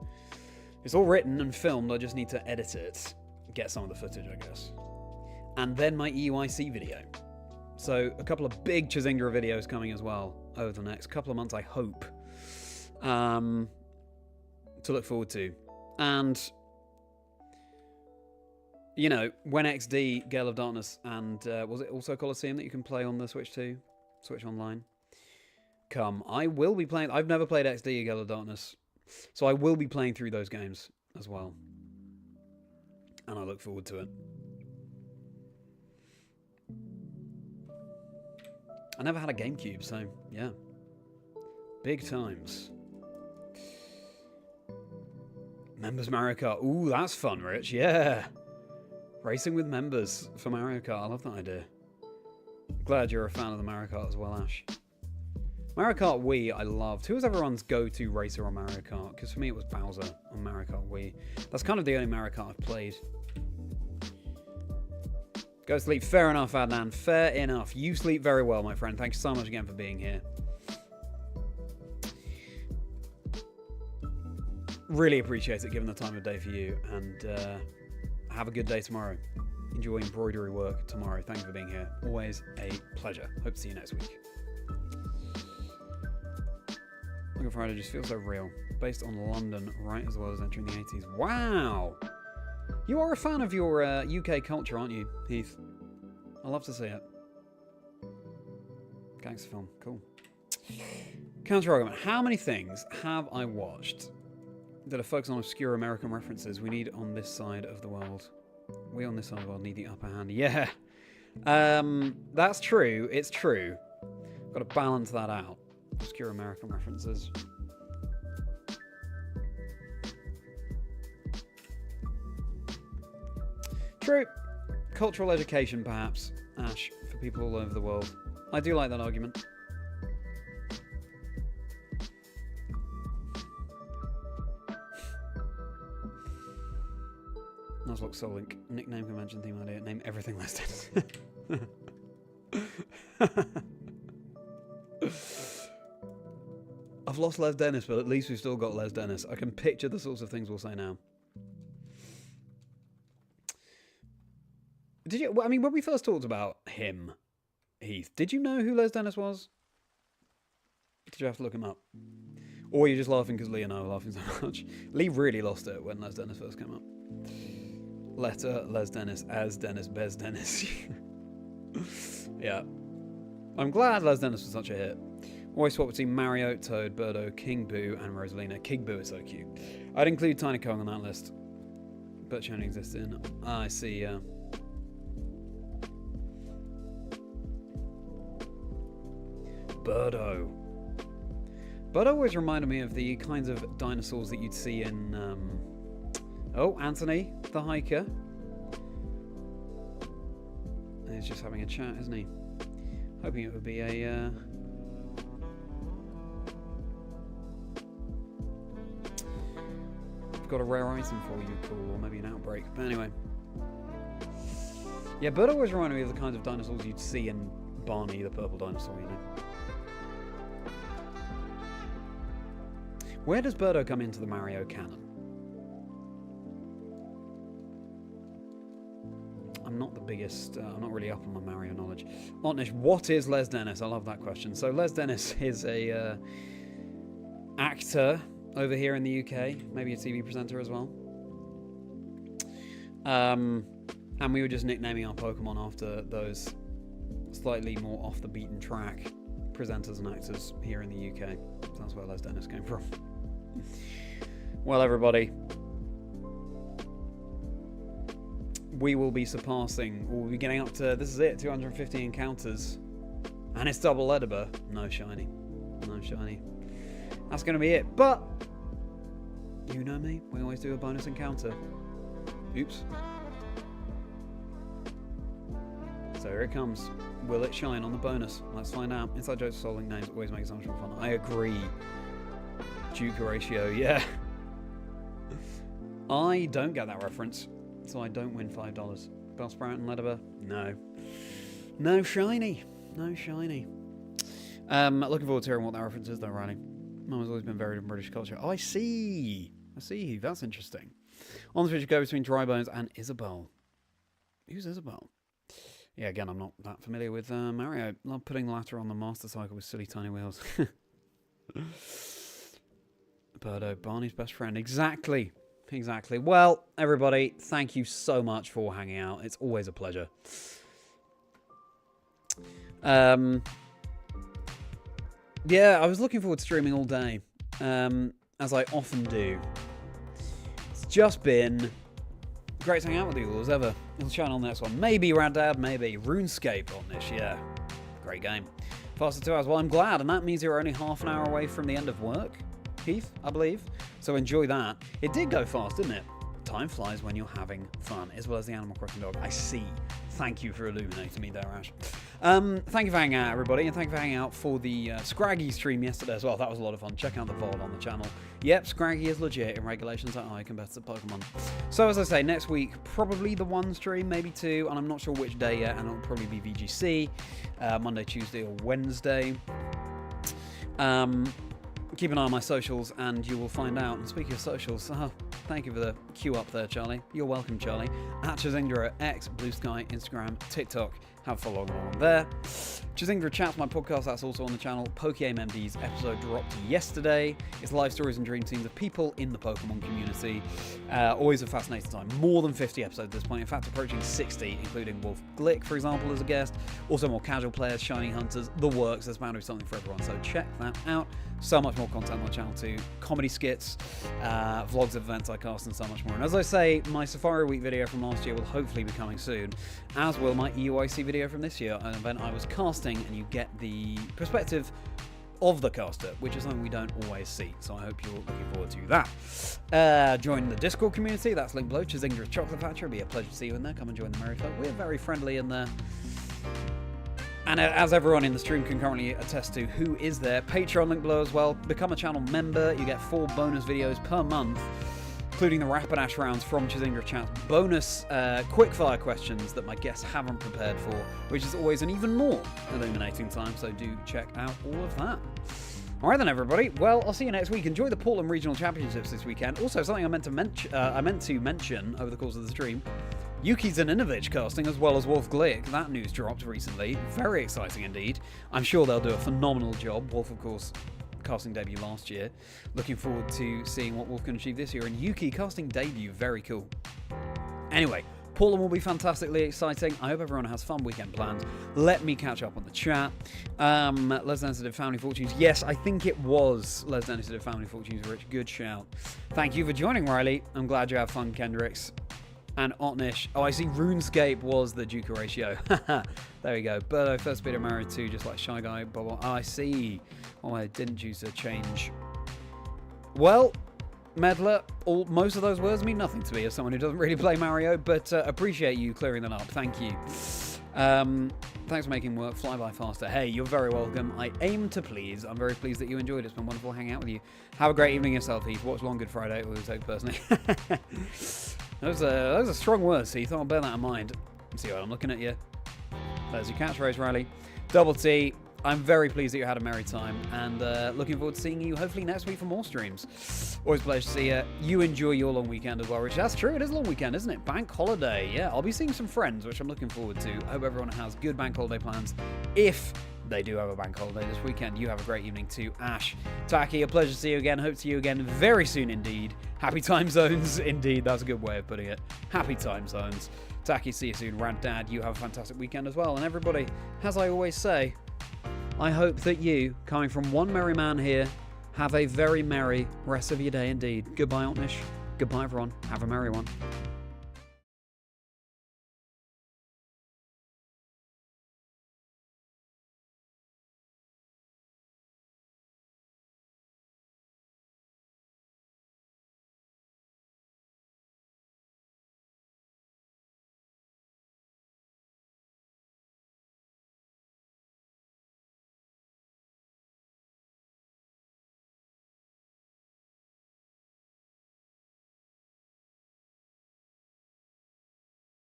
Speaker 1: It's all written and filmed, I just need to edit it. Get some of the footage, I guess. And then my EUIC video. So a couple of big Chazingdra videos coming as well over the next couple of months, I hope. To look forward to. And, you know, when XD, Gale of Darkness, and was it also Coliseum that you can play on the Switch 2? Switch Online? Come. I will be playing. I've never played XD or Gale of Darkness, so I will be playing through those games as well. And I look forward to it. I never had a GameCube, so yeah. Big times. Members Mario Kart. Ooh, that's fun, Rich. Yeah. Racing with members for Mario Kart. I love that idea. Glad you're a fan of the Mario Kart as well, Ash. Mario Kart Wii I loved. Who was everyone's go-to racer on Mario Kart? Because for me it was Bowser on Mario Kart Wii. That's kind of the only Mario Kart I've played. Go to sleep. Fair enough, Adnan. Fair enough. You sleep very well, my friend. Thanks so much again for being here. Really appreciate it, given the time of day for you. And have a good day tomorrow. Enjoy embroidery work tomorrow. Thank you for being here. Always a pleasure. Hope to see you next week. Good Friday just feels so real. Based on London, right, as well as entering the 80s. Wow! You are a fan of your UK culture, aren't you, Heath? I love to see it. Gangster film. Cool. Counter-argument. How many things have I watched that are focused on obscure American references we need on this side of the world? We on this side of the world need the upper hand. Yeah. That's true. It's true. Got to balance that out. Obscure American references. True. Cultural education, perhaps, Ash, for people all over the world. I do like that argument. Nuzlocke Soul Link. Nickname, convention, theme idea. Name everything less I've lost Les Dennis, but at least we've still got Les Dennis. I can picture the sorts of things we'll say now. Did you? I mean, when we first talked about him, Heath, did you know who Les Dennis was? Did you have to look him up? Or you're just laughing because Lee and I were laughing so much? Lee really lost it when Les Dennis first came up. Letter, Les Dennis, as Dennis, Bez Dennis. Yeah. I'm glad Les Dennis was such a hit. Always swap between Mario, Toad, Birdo, King Boo, and Rosalina. King Boo is so cute. I'd include Tiny Kong on that list, but she only exists in. I see. Birdo. Birdo always reminded me of the kinds of dinosaurs that you'd see in. Oh, Anthony, the hiker. He's just having a chat, isn't he? Hoping it would be a. Got a rare item for you, cool, or maybe an outbreak. But anyway. Yeah, Birdo always reminded me of the kinds of dinosaurs you'd see in Barney, the purple dinosaur, you know. Where does Birdo come into the Mario canon? I'm not the biggest, I'm not really up on my Mario knowledge. Otnish, what is Les Dennis? I love that question. So Les Dennis is a actor over here in the UK, maybe a TV presenter as well. And we were just nicknaming our Pokemon after those slightly more off the beaten track presenters and actors here in the UK. So that's where Les Dennis came from. Well, everybody, we will be surpassing, we'll be getting up to, this is it, 250 encounters. And it's double Ledyba. No shiny. No shiny. That's going to be it. But, you know me, we always do a bonus encounter. Oops. So here it comes. Will it shine on the bonus? Let's find out. Inside jokes for solving names always make so much more fun. I agree. Duke Horatio, yeah. I don't get that reference, so I don't win $5. Bellsprout and Ledyba? No. No shiny. No shiny. Looking forward to hearing what that reference is, though, Riley. Mum has always been buried in British culture. Oh, I see. I see. That's interesting. On the switch, go between Drybones and Isabelle. Who's Isabelle? Yeah, again, I'm not that familiar with Mario. Love putting the latter on the Master Cycle with silly tiny wheels. Birdo, Barney's best friend. Exactly. Exactly. Well, everybody, thank you so much for hanging out. It's always a pleasure. Yeah, I was looking forward to streaming all day, as I often do. It's just been great to hang out with you all as ever. It'll shine on the next one. Maybe Raddad, maybe RuneScape on this, yeah. Great game. Faster 2 hours. Well, I'm glad, and that means you're only half an hour away from the end of work, Heath, I believe. So enjoy that. It did go fast, didn't it? Time flies when you're having fun, as well as the Animal Crossing dog. I see. Thank you for illuminating me there, Ash. Thank you for hanging out, everybody, and thank you for hanging out for the Scraggy stream yesterday as well. That was a lot of fun. Check out the VOD on the channel. Yep, Scraggy is legit in regulations at high compared to Pokemon. So, as I say, next week, probably the 1 stream, maybe 2, and I'm not sure which day yet, and it'll probably be VGC, Monday, Tuesday, or Wednesday. Keep an eye on my socials, and you will find out. And speaking of socials, thank you for the queue up there, Charlie. You're welcome, Charlie. At Chazingdra, X, Blue Sky, Instagram, TikTok. Have a follow along there. Chazingdra Chats, my podcast, that's also on the channel. PokeMMD's episode dropped yesterday. It's live stories and dream teams of people in the Pokemon community. Always a fascinating time. More than 50 episodes at this point. In fact, approaching 60, including Wolf Glick, for example, as a guest. Also more casual players, shiny hunters, the works. There's bound to be something for everyone, so check that out. So much more content on the channel too. Comedy skits, vlogs of events I cast, and so much more. And as I say, my Safari Week video from last year will hopefully be coming soon, as will my EUIC video from this year, an event I was casting, and you get the perspective of the caster, which is something we don't always see. So I hope you're looking forward to that. Join the Discord community, that's linked below. Chazingra's Chocolate Factory, it'll be a pleasure to see you in there. Come and join the Merri Club. We're very friendly in there. And as everyone in the stream can currently attest to, who is there? Patreon link below as well. Become a channel member. You get 4 bonus videos per month, including the Rapidash rounds from Chazingdra Chat, bonus quickfire questions that my guests haven't prepared for, which is always an even more illuminating time, so do check out all of that. Alright then, everybody. Well, I'll see you next week. Enjoy the Portland Regional Championships this weekend. Also, something I meant to mention over the course of the stream, Yuki's and Inovich casting, as well as Wolf Glick. That news dropped recently. Very exciting indeed. I'm sure they'll do a phenomenal job. Wolf, of course, casting debut last year. Looking forward to seeing what Wolf can achieve this year. And Yuki casting debut, very cool. Anyway, Portland will be fantastically exciting. I hope everyone has fun weekend plans. Let me catch up on the chat. Les Sensitive Family Fortunes. Yes, I think it was Les Sensitive Family Fortunes, Rich. Good shout. Thank you for joining, Riley. I'm glad you have fun, Kendricks. And Otnish. Oh, I see RuneScape was the Duca ratio. There we go. Birdo, first bit of married to, just like Shy Guy. Bubble. Oh, I see. Oh, I didn't choose to change. Well, Meddler, most of those words mean nothing to me as someone who doesn't really play Mario, but appreciate you clearing that up. Thank you. Thanks for making work fly by faster. Hey, you're very welcome. I aim to please. I'm very pleased that you enjoyed it. It's been wonderful hanging out with you. Have a great evening yourself, Heath. Watch Long Good Friday. We'll take personally. Those are strong words, Heath. I'll bear that in mind. See what I'm looking at you. There's your catchphrase, Riley. Double T. I'm very pleased that you had a merry time, and looking forward to seeing you hopefully next week for more streams. Always a pleasure to see you. You enjoy your long weekend as well, Rich. That's true. It is a long weekend, isn't it? Bank holiday. Yeah, I'll be seeing some friends, which I'm looking forward to. I hope everyone has good bank holiday plans. If they do have a bank holiday this weekend, you have a great evening too. Ash, Taki, a pleasure to see you again. Hope to see you again very soon indeed. Happy time zones indeed. That's a good way of putting it. Happy time zones. Taki, see you soon. Rad Dad, you have a fantastic weekend as well. And everybody, as I always say, I hope that you, coming from one merry man here, have a very merry rest of your day indeed. Goodbye, Otnish. Goodbye, everyone. Have a merry one.